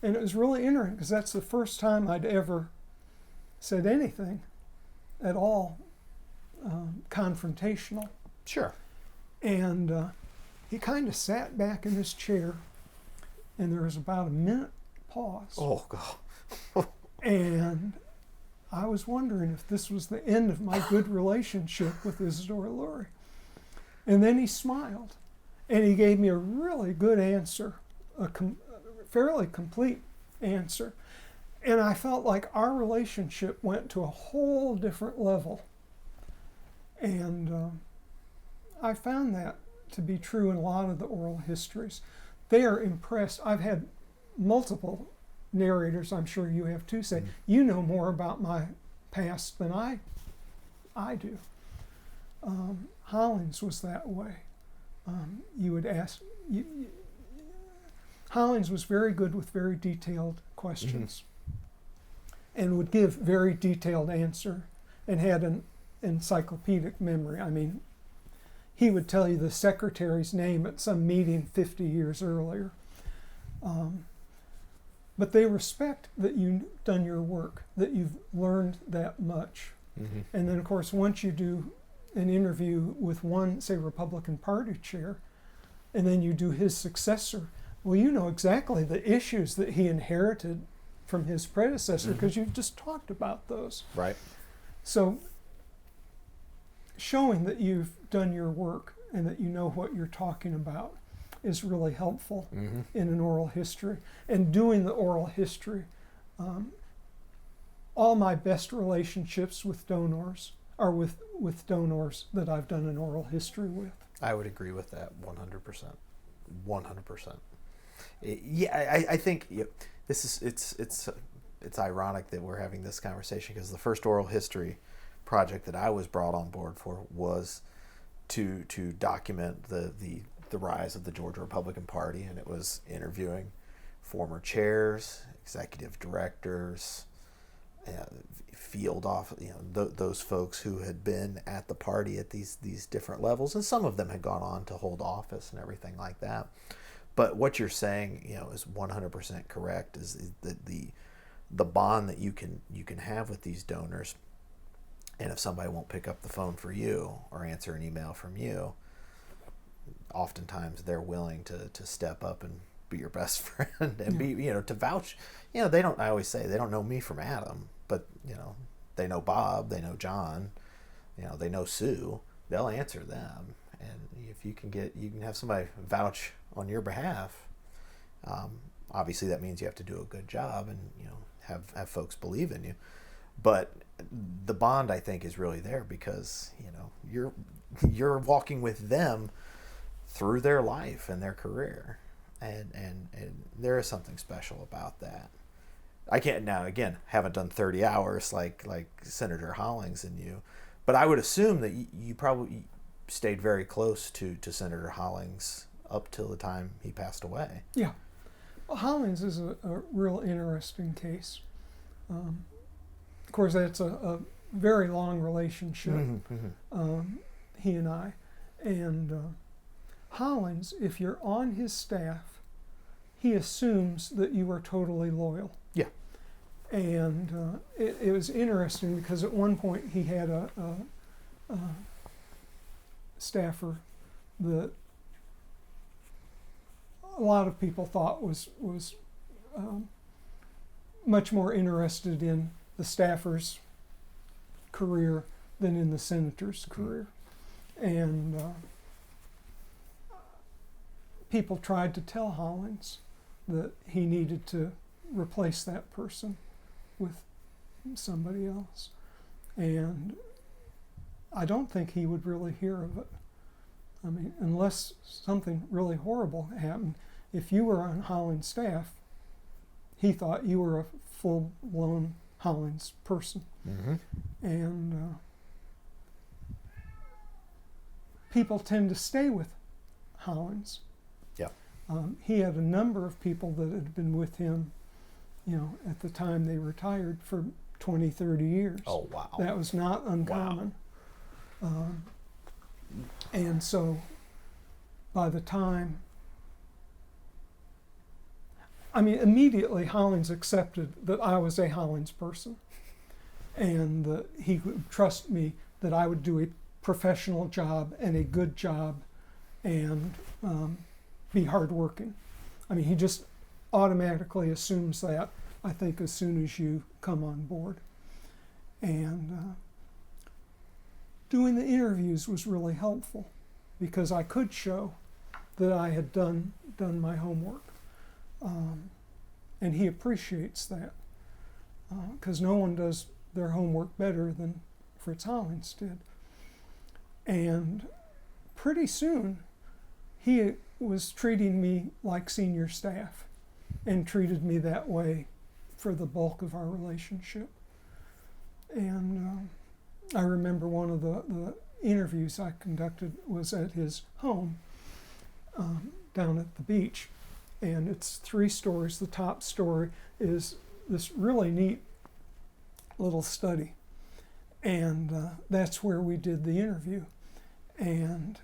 B: And it was really interesting, because that's the first time I'd ever said anything at all confrontational.
A: Sure.
B: And he kind of sat back in his chair, and there was about a minute pause.
A: Oh, God.
B: And I was wondering if this was the end of my good relationship with Isidore Lurie. And then he smiled, and he gave me a really good answer, a fairly complete answer. And I felt like our relationship went to a whole different level. And I found that to be true in a lot of the oral histories. They are impressed. I've had multiple narrators, I'm sure you have too, say, you know more about my past than I do. Hollins was that way. You would ask, Hollins was very good with very detailed questions, and would give very detailed answer, and had an encyclopedic memory. I mean, he would tell you the secretary's name at some meeting 50 years earlier. But they respect that you've done your work, that you've learned that much. And then, of course, once you do an interview with one, say, Republican Party chair, and then you do his successor, well, you know exactly the issues that he inherited from his predecessor, because you've just talked about those.
A: Right.
B: So showing that you've done your work and that you know what you're talking about is really helpful in an oral history. And doing the oral history, all my best relationships with donors are with donors that I've done an oral history with.
A: I would agree with that 100%. 100%. Yeah, I think this is it's it's ironic that we're having this conversation, because the first oral history project that I was brought on board for was to document the rise of the Georgia Republican Party, and it was interviewing former chairs, executive directors, field off, those folks who had been at the party at these different levels, and some of them had gone on to hold office and everything like that. But what you're saying, is 100% correct. Is that the bond that you can have with these donors, and if somebody won't pick up the phone for you or answer an email from you, oftentimes they're willing to step up and be your best friend and be, to vouch. They don't. I always say they don't know me from Adam, but they know Bob, they know John, they know Sue. They'll answer them, and if you can have somebody vouch on your behalf. Obviously, that means you have to do a good job and have folks believe in you. But the bond, I think, is really there because you're walking with them through their life and their career, and there is something special about that. I can't now, again, haven't done 30 hours like Senator Hollings and you, but I would assume that you probably stayed very close to Senator Hollings up till the time he passed away.
B: Yeah. Well, Hollings is a real interesting case. Of course, that's a very long relationship, he and I. And Hollings, if you're on his staff, he assumes that you are totally loyal.
A: Yeah.
B: And it was interesting because at one point he had a staffer that a lot of people thought was much more interested in the staffer's career than in the senator's career. And people tried to tell Hollings that he needed to replace that person with somebody else. And I don't think he would really hear of it. I mean, unless something really horrible happened. If you were on Hollings' staff, he thought you were a full-blown Hollings person.
A: Mm-hmm.
B: And people tend to stay with Hollings.
A: Yeah.
B: He had a number of people that had been with him, at the time they retired for 20, 30 years.
A: Oh, wow.
B: That was not uncommon. Wow. And so by the time, immediately Hollings accepted that I was a Hollings person and that he would trust me that I would do a professional job and a good job and be hardworking. He just automatically assumes that, I think, as soon as you come on board. And doing the interviews was really helpful because I could show that I had done my homework. And he appreciates that because no one does their homework better than Fritz Hollings did. And pretty soon, he was treating me like senior staff and treated me that way for the bulk of our relationship. And I remember one of the interviews I conducted was at his home down at the beach. And it's 3 stories. The top story is this really neat little study. And that's where we did the interview. And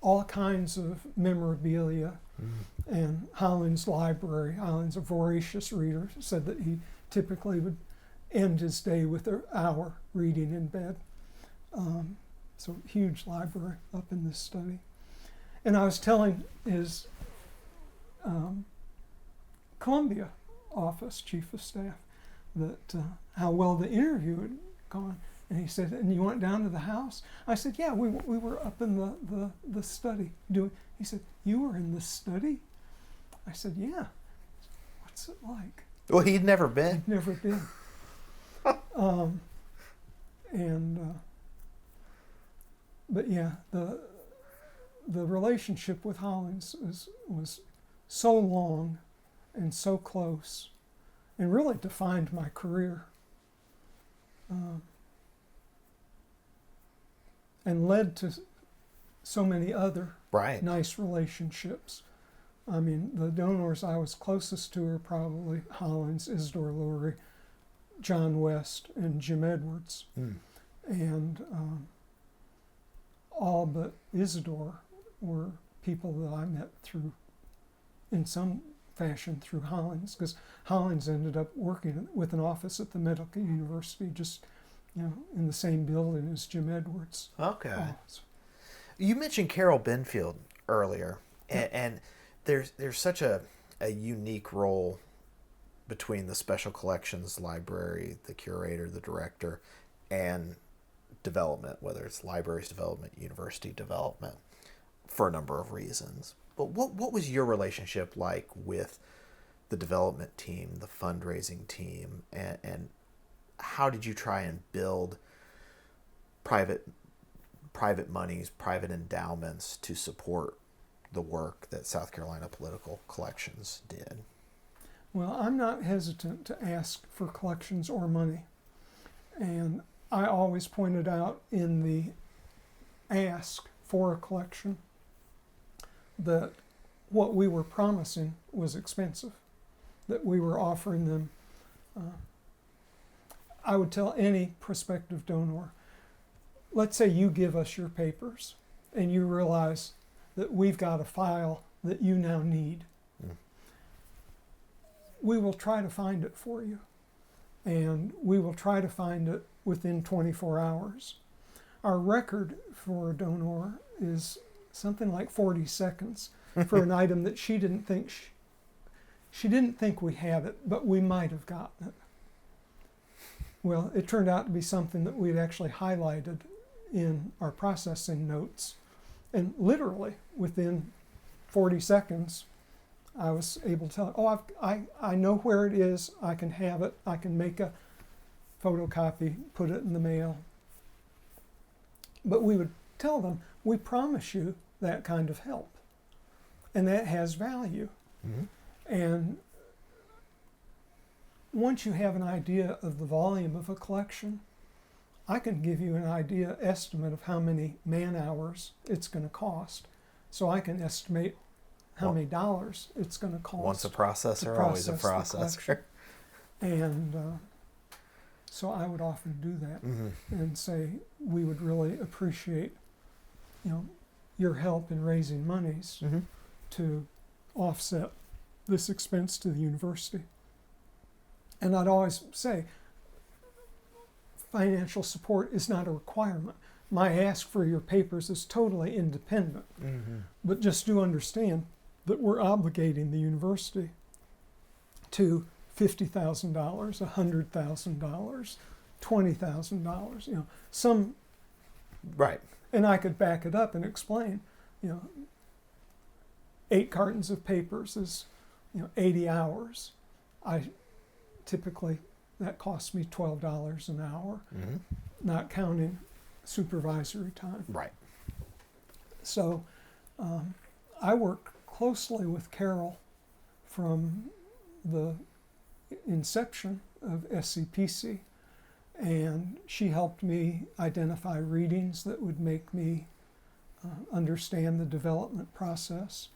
B: all kinds of memorabilia and Hollings' library. Hollings, a voracious reader, said that he typically would end his day with an hour reading in bed. So huge library up in this study. And I was telling his Columbia office chief of staff that how well the interview had gone. And he said, "And you went down to the house?" I said, "Yeah, we were up in the study doing." He said, "You were in the study?" I said, "Yeah." "What's it like?"
A: Well, he'd never been.
B: I'd never been. But yeah, the relationship with Hollings was so long and so close and really defined my career. And led to so many other
A: Right.
B: nice relationships. I mean, the donors I was closest to are probably Hollins, Isidore Lurie, John West, and Jim Edwards. And all but Isidore were people that I met through, in some fashion, through Hollins, because Hollins ended up working with an office at the Medical University, just in the same building as Jim Edwards.
A: Okay.
B: office.
A: You mentioned Carol Benfield earlier, and there's such a unique role between the special collections library, the curator, the director, and development, whether it's libraries development, university development, for a number of reasons. But what was your relationship like with the development team, the fundraising team, and how did you try and build private monies, private endowments to support the work that South Carolina Political Collections did?
B: Well, I'm not hesitant to ask for collections or money. And I always pointed out in the ask for a collection that what we were promising was expensive, that we were offering them. I would tell any prospective donor, let's say you give us your papers and you realize that we've got a file that you now need. We will try to find it for you, and we will try to find it within 24 hours. Our record for a donor is something like 40 seconds for an item that she didn't think she didn't think we had it, but we might have gotten it. Well, it turned out to be something that we'd actually highlighted in our processing notes, and literally within 40 seconds I was able to tell her, I know where it is, I can have it, I can make a photocopy, put it in the mail. But we would tell them, we promise you that kind of help, and that has value. And once you have an idea of the volume of a collection, I can give you an estimate of how many man hours it's going to cost. So I can estimate how many dollars it's going to cost.
A: Once a processor, always a processor.
B: And so I would often do that and say, we would really appreciate, your help in raising monies to offset this expense to the university. And I'd always say, financial support is not a requirement. My ask for your papers is totally independent. But just do understand that we're obligating the university to $50,000, $100,000, $20,000, some.
A: Right.
B: And I could back it up and explain, 8 cartons of papers is, 80 hours. Typically, that costs me $12 an hour, not counting supervisory time.
A: Right.
B: So I work closely with Carol from the inception of SCPC, and she helped me identify readings that would make me understand the development process.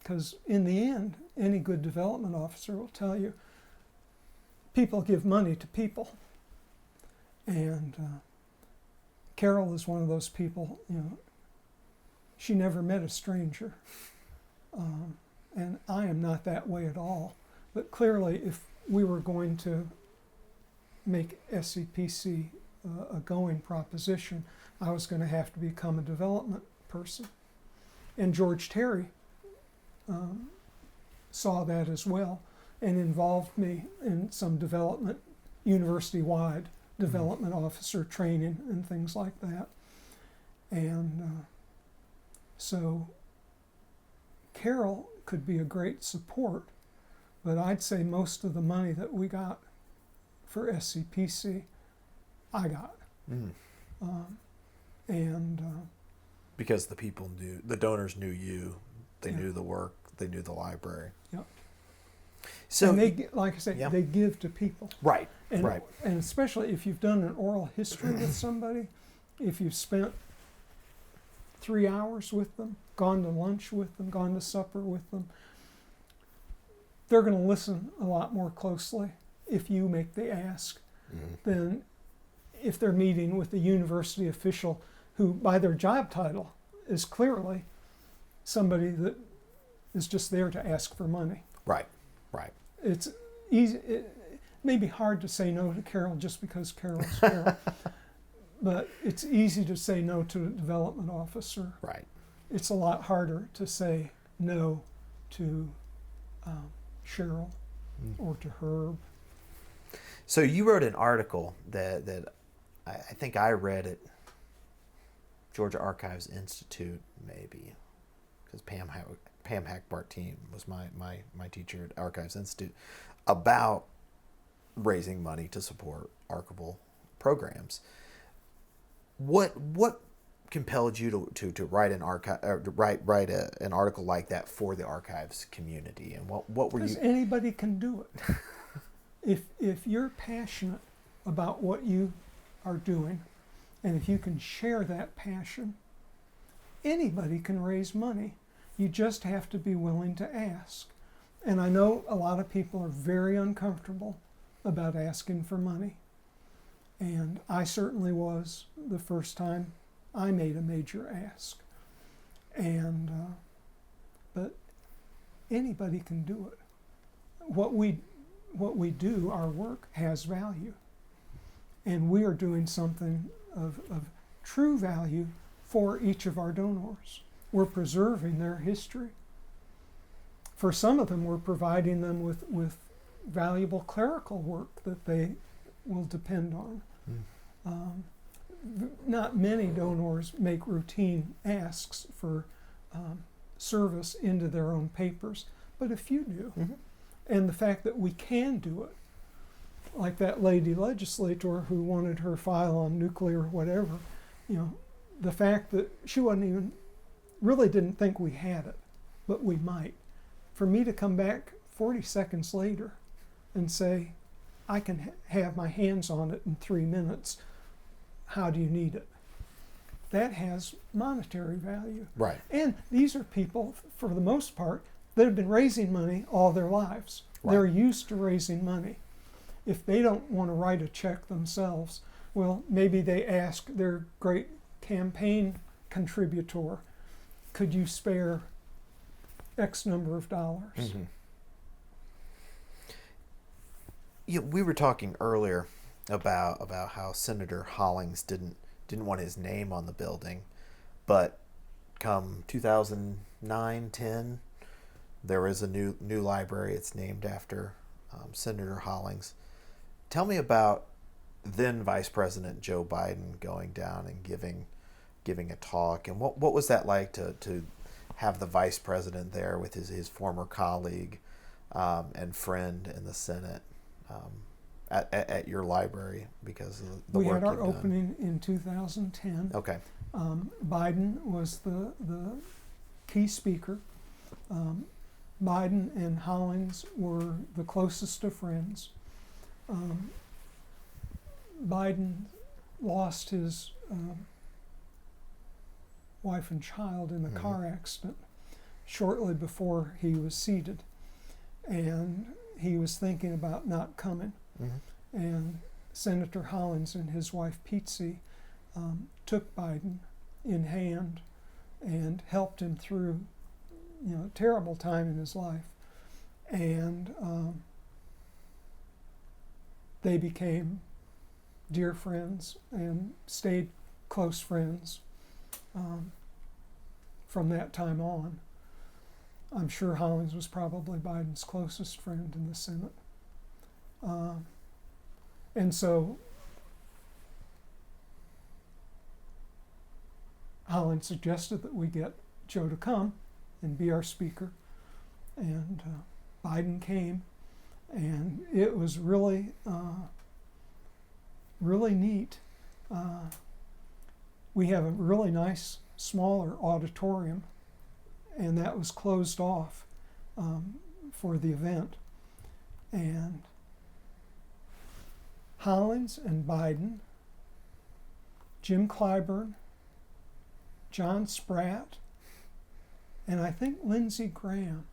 B: Because in the end, any good development officer will tell you, people give money to people. And Carol is one of those people, she never met a stranger. And I am not that way at all. But clearly, if we were going to make SCPC a going proposition, I was going to have to become a development person. And George Terry saw that as well and involved me in some development, university-wide development officer training and things like that. And so Carol could be a great support, but I'd say most of the money that we got for SCPC, I got.
A: Because the people knew, the donors knew you, they knew the work, they knew the library.
B: Yep.
A: So,
B: and like I said,
A: yeah.
B: they give to people.
A: Right,
B: And,
A: right.
B: and especially if you've done an oral history with somebody, if you've spent 3 hours with them, gone to lunch with them, gone to supper with them, they're going to listen a lot more closely if you make the ask than if they're meeting with a university official who, by their job title, is clearly somebody that is just there to ask for money.
A: Right, right.
B: It's easy. It may be hard to say no to Carol just because Carol's Carol, but it's easy to say no to a development officer.
A: Right.
B: It's a lot harder to say no to Cheryl or to Herb.
A: So you wrote an article that I think I read at Georgia Archives Institute, maybe, because Pam Hackbart-Team was my teacher at Archives Institute, about raising money to support archival programs. What compelled you to write an an article like that for the archives community, and what were you?
B: Because anybody can do it. If you're passionate about what you are doing, and if you can share that passion, anybody can raise money. You just have to be willing to ask. And I know a lot of people are very uncomfortable about asking for money. And I certainly was the first time I made a major ask. And but anybody can do it. What we do, our work, has value. And we are doing something of true value for each of our donors. We're preserving their history. For some of them, we're providing them with valuable clerical work that they will depend on. Not many donors make routine asks for service into their own papers, but a few do. And the fact that we can do it, like that lady legislator who wanted her file on nuclear whatever, the fact that she really didn't think we had it, but we might. For me to come back 40 seconds later and say, I can have my hands on it in 3 minutes, how do you need it? That has monetary value.
A: Right.
B: And these are people, for the most part, that have been raising money all their lives.
A: Right.
B: They're used to raising money. If they don't want to write a check themselves, well, maybe they ask their great campaign contributor, could you spare X number of dollars?
A: We were talking earlier about how Senator Hollings didn't want his name on the building, but come 2009-10, there is a new library. It's named after Senator Hollings. Tell me about then Vice President Joe Biden going down and giving a talk, and what was that like to have the Vice President there with his former colleague and friend in the Senate at your library because of the
B: we
A: work
B: had our
A: you've done.
B: opening in 2010.
A: Okay.
B: Biden was the key speaker. Biden and Hollings were the closest of friends. Biden lost his wife and child in a car accident shortly before he was seated, and he was thinking about not coming. And Senator Hollings and his wife Petsy took Biden in hand and helped him through a terrible time in his life, and they became dear friends and stayed close friends from that time on. I'm sure Hollings was probably Biden's closest friend in the Senate. And so Hollings suggested that we get Joe to come and be our speaker. And Biden came, and it was really, really neat. We have a really nice, smaller auditorium, and that was closed off for the event. and Hollins and Biden, Jim Clyburn, John Spratt, and I think Lindsey Graham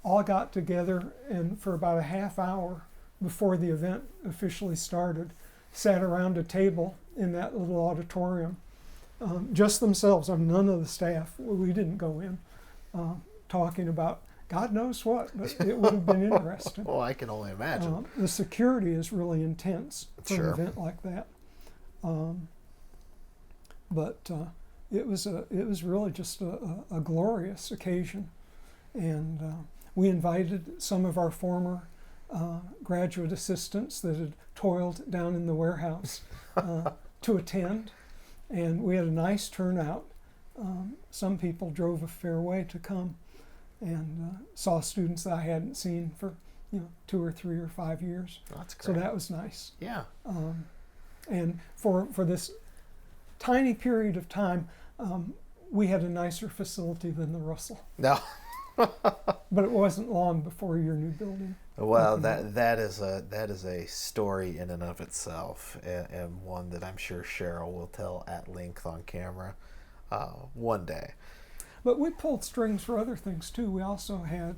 B: all got together and for about a half hour before the event officially started, sat around a table in that little auditorium, just themselves. I mean, none of the staff, we didn't go in, talking about God knows what, but it would have been interesting.
A: Well, I can only imagine.
B: The security is really intense for
A: Sure.
B: an event like that. But it was really just a glorious occasion, and we invited some of our former graduate assistants that had toiled down in the warehouse to attend, and we had a nice turnout. Some people drove a fair way to come, and saw students that I hadn't seen for 2 or 3 or 5 years.
A: That's great.
B: So that was nice.
A: Yeah.
B: And for this tiny period of time, we had a nicer facility than the Russell.
A: No.
B: But it wasn't long before your new building.
A: Well, that is a story in and of itself, and one that I'm sure Cheryl will tell at length on camera one day.
B: But we pulled strings for other things too. We also had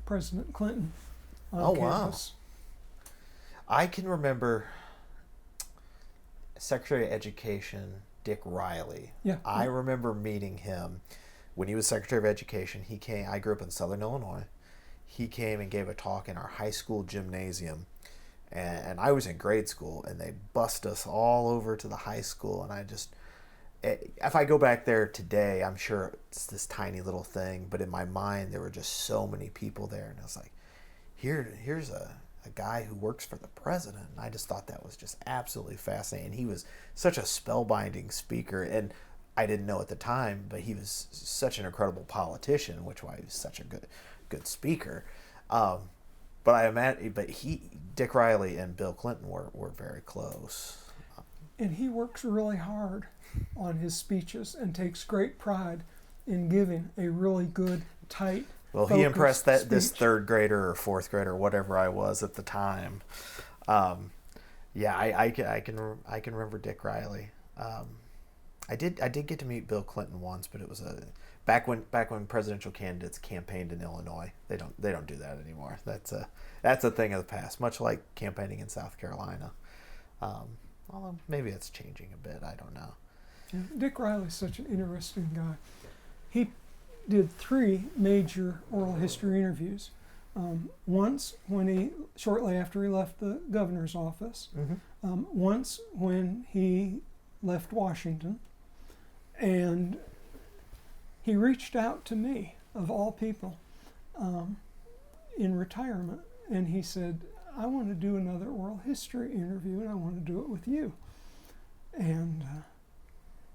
B: President Clinton on campus.
A: Wow. I can remember Secretary of Education Dick Riley.
B: Yeah.
A: I remember meeting him when he was Secretary of Education. He came. I grew up in Southern Illinois. He came and gave a talk in our high school gymnasium, and I was in grade school, and they bussed us all over to the high school, and I just, if I go back there today, I'm sure it's this tiny little thing, but in my mind there were just so many people there, and I was like, here's a guy who works for the president, and I just thought that was just absolutely fascinating. He was such a spellbinding speaker, and I didn't know at the time, but he was such an incredible politician, which why he was such a good speaker. But I imagine, Dick Riley and Bill Clinton were very close.
B: And he works really hard on his speeches and takes great pride in giving a really good, tight,
A: well, he impressed this
B: speech.
A: third grader or fourth grader, whatever I was at the time. Yeah, I can remember Dick Riley. I did get to meet Bill Clinton once, but it was back when presidential candidates campaigned in Illinois. They don't do that anymore. That's a thing of the past, much like campaigning in South Carolina. Although maybe it's changing a bit. I don't know.
B: Yeah, Dick Riley's such an interesting guy. He did 3 major oral history interviews. Once shortly after he left the governor's office.
A: Mm-hmm.
B: Once when he left Washington, and he reached out to me, of all people, in retirement, and he said, I want to do another oral history interview, and I want to do it with you. And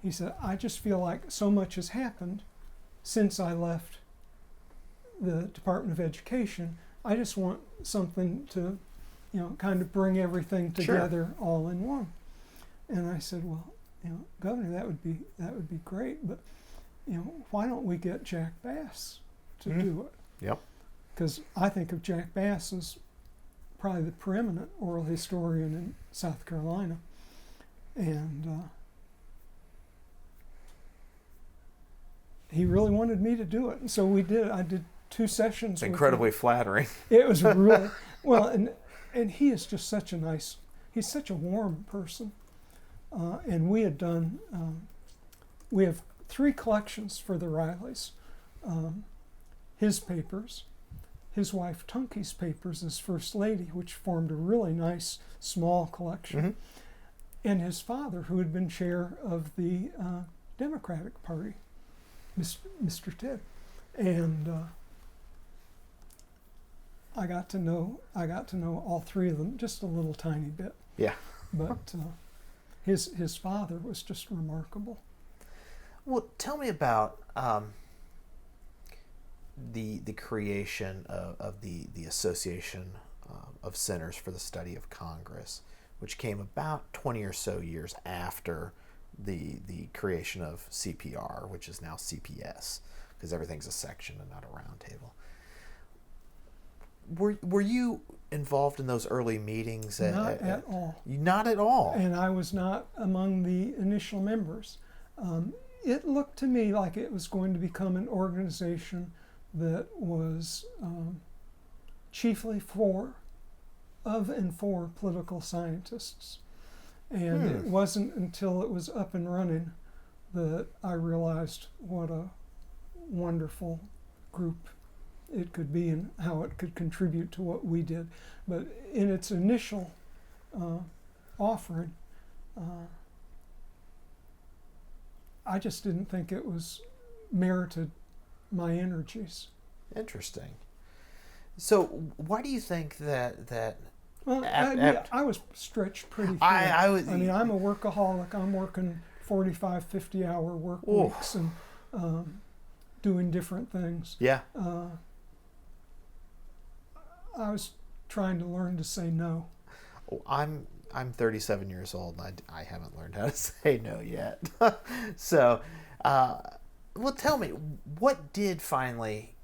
B: he said, I just feel like so much has happened since I left the Department of Education. I just want something to, kind of bring everything together all in one. And I said, well, Governor, that would be great, but why don't we get Jack Bass to do it?
A: Yep.
B: Because I think of Jack Bass as probably the preeminent oral historian in South Carolina, and he really wanted me to do it, and so we did. I did 2 sessions.
A: It's incredibly flattering.
B: It was really well, and he is just such he's such a warm person. And we had done, we have 3 collections for the Rileys. His papers, his wife Tunke's papers as First Lady, which formed a really nice small collection,
A: Mm-hmm.
B: and his father, who had been chair of the Democratic Party, Mr. Ted. And I got to know all 3 of them just a little tiny bit.
A: Yeah.
B: But his father was just remarkable.
A: Well, tell me about the creation of the Association of Centers for the Study of Congress, which came about 20 or so years after the creation of CPR, which is now CPS, because everything's a section and not a round table. Were you involved in those early meetings?
B: Not at all.
A: Not at all.
B: And I was not among the initial members. It looked to me like it was going to become an organization that was chiefly of and for political scientists. And it wasn't until it was up and running that I realized what a wonderful group it could be and how it could contribute to what we did. But in its initial offering, I just didn't think it was merited my energies.
A: Interesting. So why do you think that
B: Well, I was stretched pretty thin.
A: I
B: mean, I'm a workaholic. I'm working 45, 50-hour work weeks and doing different things.
A: Yeah.
B: I was trying to learn to say no.
A: I'm 37 years old, and I haven't learned how to say no yet. So, well, tell me, what did finally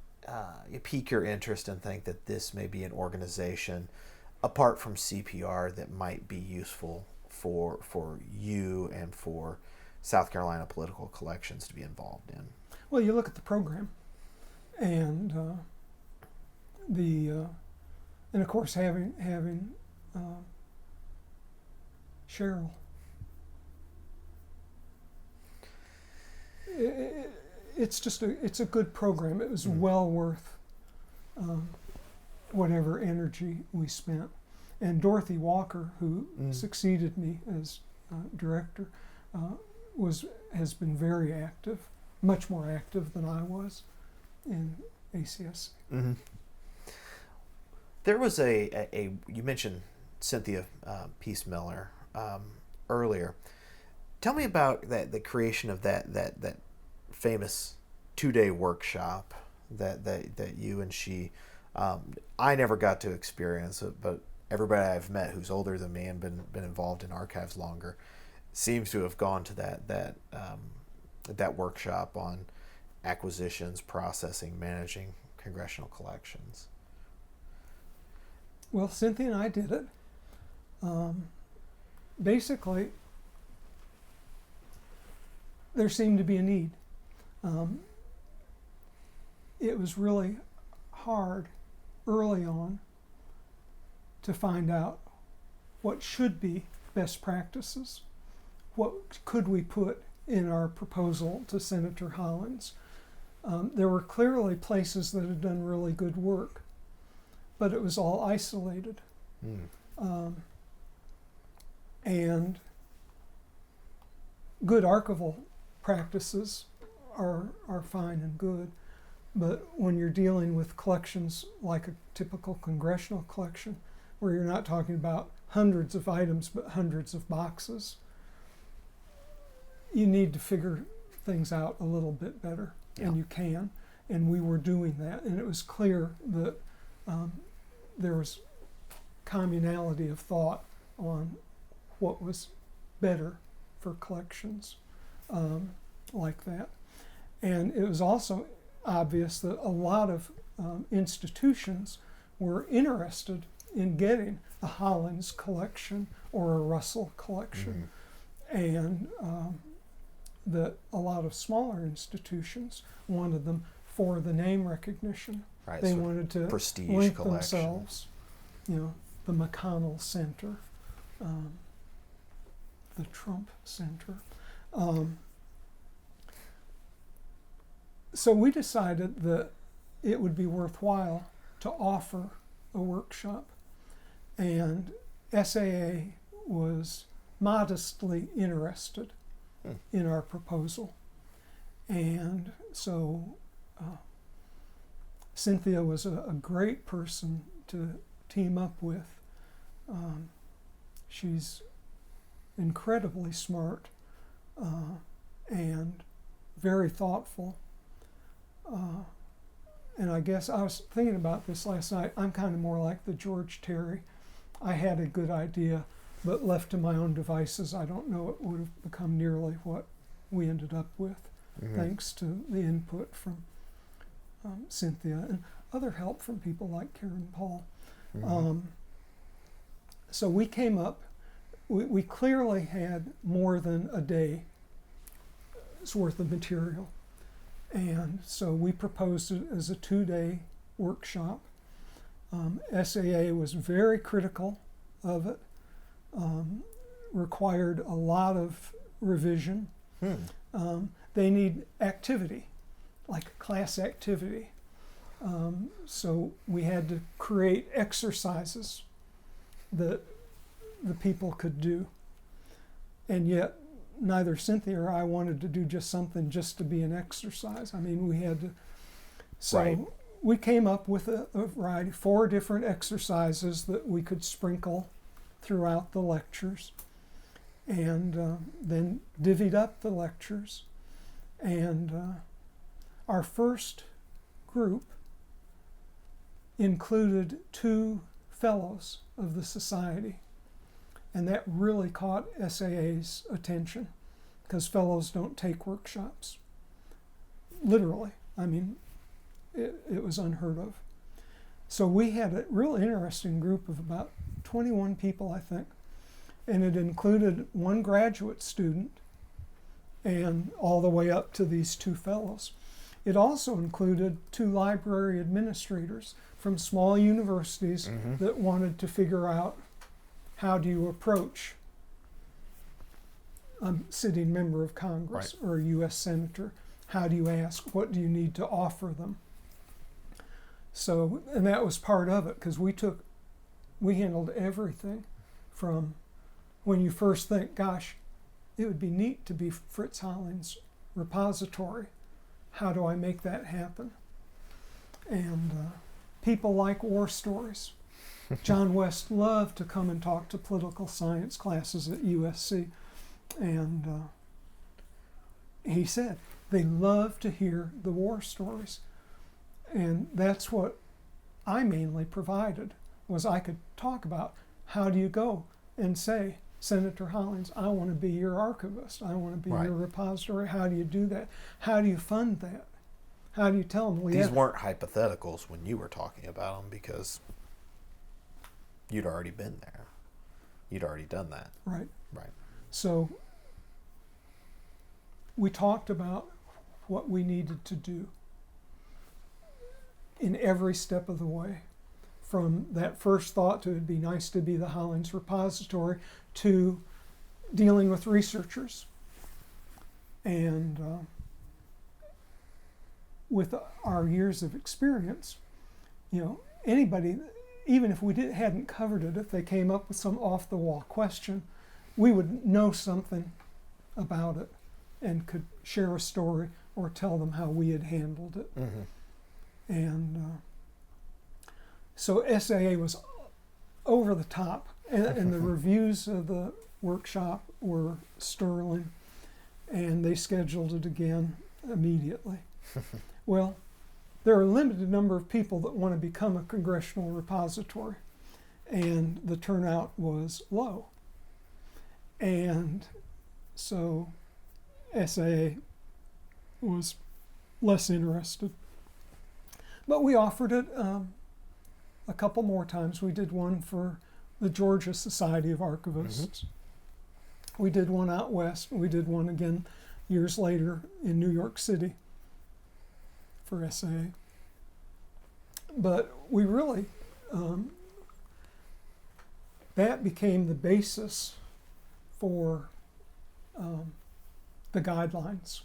A: pique your interest and think that this may be an organization, apart from CPR, that might be useful for you and for South Carolina political collections to be involved in?
B: Well, you look at the program, and and of course having Cheryl. It's a good program. It was well worth whatever energy we spent. And Dorothy Walker, who succeeded me as director, has been very active, much more active than I was in ACS.
A: Mm-hmm. There was you mentioned Cynthia Peace Miller earlier. Tell me about the creation of that famous 2-day workshop that you and she. I never got to experience it, but everybody I've met who's older than me and been involved in archives longer seems to have gone to that workshop on acquisitions, processing, managing congressional collections.
B: Well, Cynthia and I did it. Basically, there seemed to be a need. It was really hard early on to find out what should be best practices. What could we put in our proposal to Senator Hollins? There were clearly places that had done really good work, but it was all isolated. And good archival practices are fine and good, but when you're dealing with collections like a typical congressional collection, where you're not talking about hundreds of items but hundreds of boxes, you need to figure things out a little bit better, and you can. And we were doing that, and it was clear that there was communality of thought on what was better for collections like that. And it was also obvious that a lot of institutions were interested in getting a Hollins collection or a Russell collection, and that a lot of smaller institutions wanted them for the name recognition.
A: Right,
B: they
A: so
B: wanted to
A: prestige
B: link
A: collection.
B: themselves, the McConnell Center, the Trump Center. So we decided that it would be worthwhile to offer a workshop, and SAA was modestly interested in our proposal. And so Cynthia was a great person to team up with. She's incredibly smart and very thoughtful. And I guess I was thinking about this last night. I'm kind of more like the George Terry. I had a good idea, but left to my own devices, I don't know it would have become nearly what we ended up with, thanks to the input from Cynthia, and other help from people like Karen Paul.
A: Mm-hmm.
B: So we came up, we clearly had more than a day's worth of material. And so we proposed it as a 2-day workshop. SAA was very critical of it, required a lot of revision. They need activity, like class activity. So we had to create exercises that the people could do. And yet neither Cynthia or I wanted to do just something just to be an exercise. I mean, we had to. So
A: Right.
B: we came up with a variety, 4 different exercises that we could sprinkle throughout the lectures, and then divvied up the lectures. And our first group included 2 fellows of the society. And that really caught SAA's attention, because fellows don't take workshops. Literally. I mean, it was unheard of. So we had a real interesting group of about 21 people, I think. And it included 1 graduate student and all the way up to these 2 fellows. It also included 2 library administrators from small universities that wanted to figure out, how do you approach a sitting member of Congress or a U.S. Senator? How do you ask? What do you need to offer them? So, and that was part of it, because we handled everything from when you first think, gosh, it would be neat to be Fritz Hollings' repository. How do I make that happen? And people like war stories. John West loved to come and talk to political science classes at USC, and he said they love to hear the war stories. And that's what I mainly provided, was I could talk about, how do you go and say, Senator Hollings, I want to be your archivist, I want to be your repository. How do you do that? How do you fund that? How do you tell them?
A: These weren't hypotheticals when you were talking about them, because you'd already been there. You'd already done that.
B: Right.
A: Right.
B: So we talked about what we needed to do in every step of the way, from that first thought to it'd be nice to be the Hollings repository, to dealing with researchers. And with our years of experience, anybody, even if we hadn't covered it, if they came up with some off-the-wall question, we would know something about it and could share a story or tell them how we had handled it. And so SAA was over the top, and the reviews of the workshop were sterling, and they scheduled it again immediately. Well, there are a limited number of people that want to become a congressional repository, and the turnout was low. And so SAA was less interested. But we offered it a couple more times. We did one for the Georgia Society of Archivists. We did one out west. We did one again years later in New York City for SAA. But we really, that became the basis for the guidelines,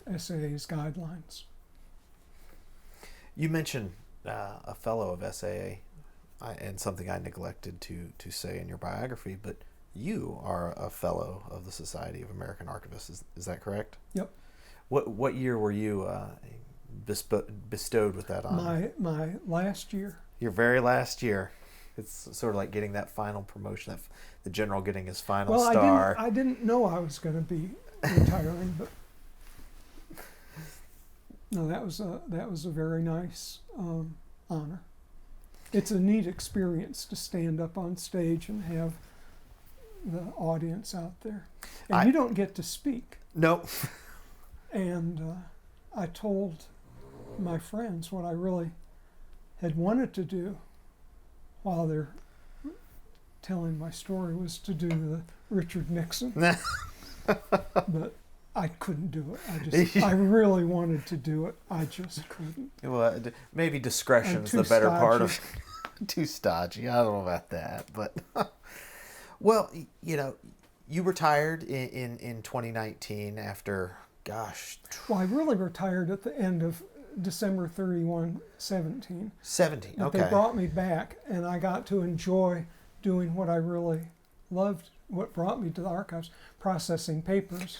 B: SAA's guidelines.
A: You mentioned a fellow of SAA, and something I neglected to say in your biography, but you are a fellow of the Society of American Archivists. Is that correct?
B: Yep.
A: What year were you bestowed with that honor?
B: My last year.
A: Your very last year. It's sort of like getting that final promotion, the general getting his final star.
B: I didn't know I was going to be retiring, but no, that was a very nice honor. It's a neat experience to stand up on stage and have the audience out there, and you don't get to speak.
A: Nope.
B: And I told my friends, what I really had wanted to do while they're telling my story was to do the Richard Nixon. But I couldn't do it. I really wanted to do it. I just couldn't.
A: Well, maybe discretion's the better part of too stodgy. I don't know about that, but well, you retired in 2019 after, gosh.
B: Well, I really retired at the end of December 31, 17.
A: 17,
B: but
A: okay.
B: They brought me back, and I got to enjoy doing what I really loved, what brought me to the archives, processing papers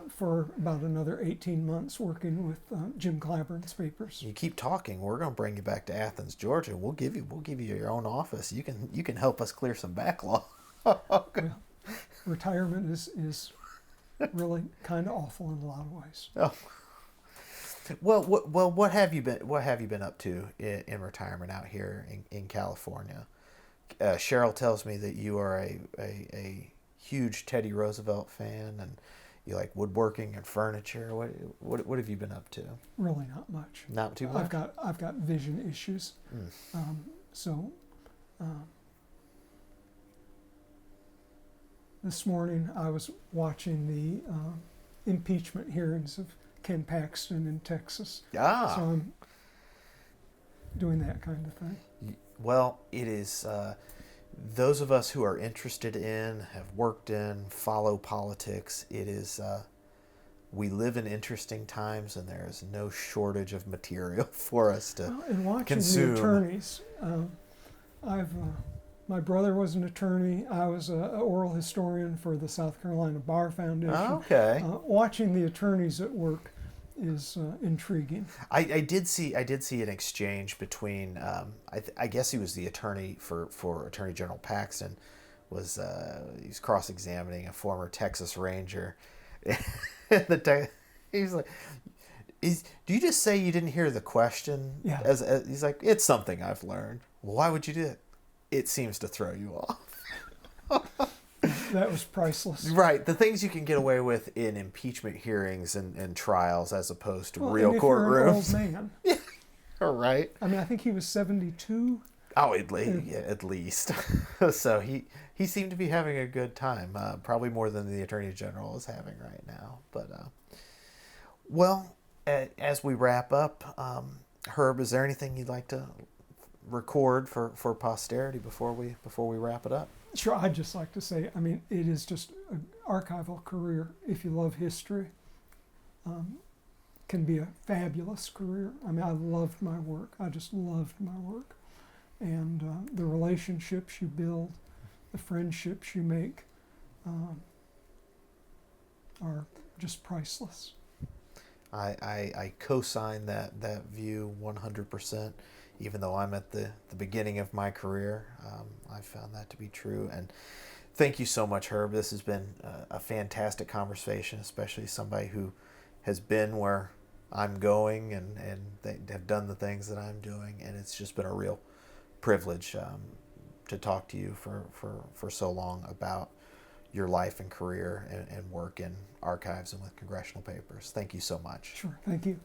B: for about another 18 months working with Jim Claverin's papers.
A: You keep talking, we're going to bring you back to Athens, Georgia. We'll give you your own office. You can help us clear some backlog.
B: Well, retirement is really kind of awful in a lot of ways.
A: Oh. Well, what have you been up to in retirement out here in California? Cheryl tells me that you are a huge Teddy Roosevelt fan, and you like woodworking and furniture. What have you been up to?
B: Really not much.
A: Not too much.
B: I've got vision issues, so this morning I was watching the impeachment hearings of Ken Paxton in Texas. So I'm doing that kind of thing.
A: Well, it is those of us who are interested in, have worked in, follow politics. It is we live in interesting times, and there is no shortage of material for us to
B: and watching
A: consume.
B: The attorneys, my brother was an attorney. I was an oral historian for the South Carolina Bar Foundation.
A: Okay.
B: Watching the attorneys at work is intriguing.
A: I did see an exchange between I guess he was the attorney for Attorney General Paxton, was he's cross-examining a former Texas Ranger. He's like, do you just say you didn't hear the question?
B: Yeah.
A: As he's like, it's something I've learned. Well, why would you do it? It seems to throw you off.
B: That was priceless.
A: Right. The things you can get away with in impeachment hearings and trials as opposed to real
B: and if
A: courtrooms.
B: You're an old man.
A: Right.
B: I mean, I think he was 72.
A: Oh, at least. So he seemed to be having a good time, probably more than the Attorney General is having right now. But, well, as we wrap up, Herb, is there anything you'd like to record for posterity before we wrap it up?
B: Sure. I'd just like to say, I mean, it is just an archival career. If you love history, can be a fabulous career. I mean, I loved my work. I just loved my work. And the relationships you build, the friendships you make are just priceless.
A: I co-sign that view 100%. Even though I'm at the beginning of my career, I found that to be true. And thank you so much, Herb. This has been a fantastic conversation, especially somebody who has been where I'm going and they have done the things that I'm doing. And it's just been a real privilege to talk to you for so long about your life and career and work in archives and with congressional papers. Thank you so much.
B: Sure. Thank you.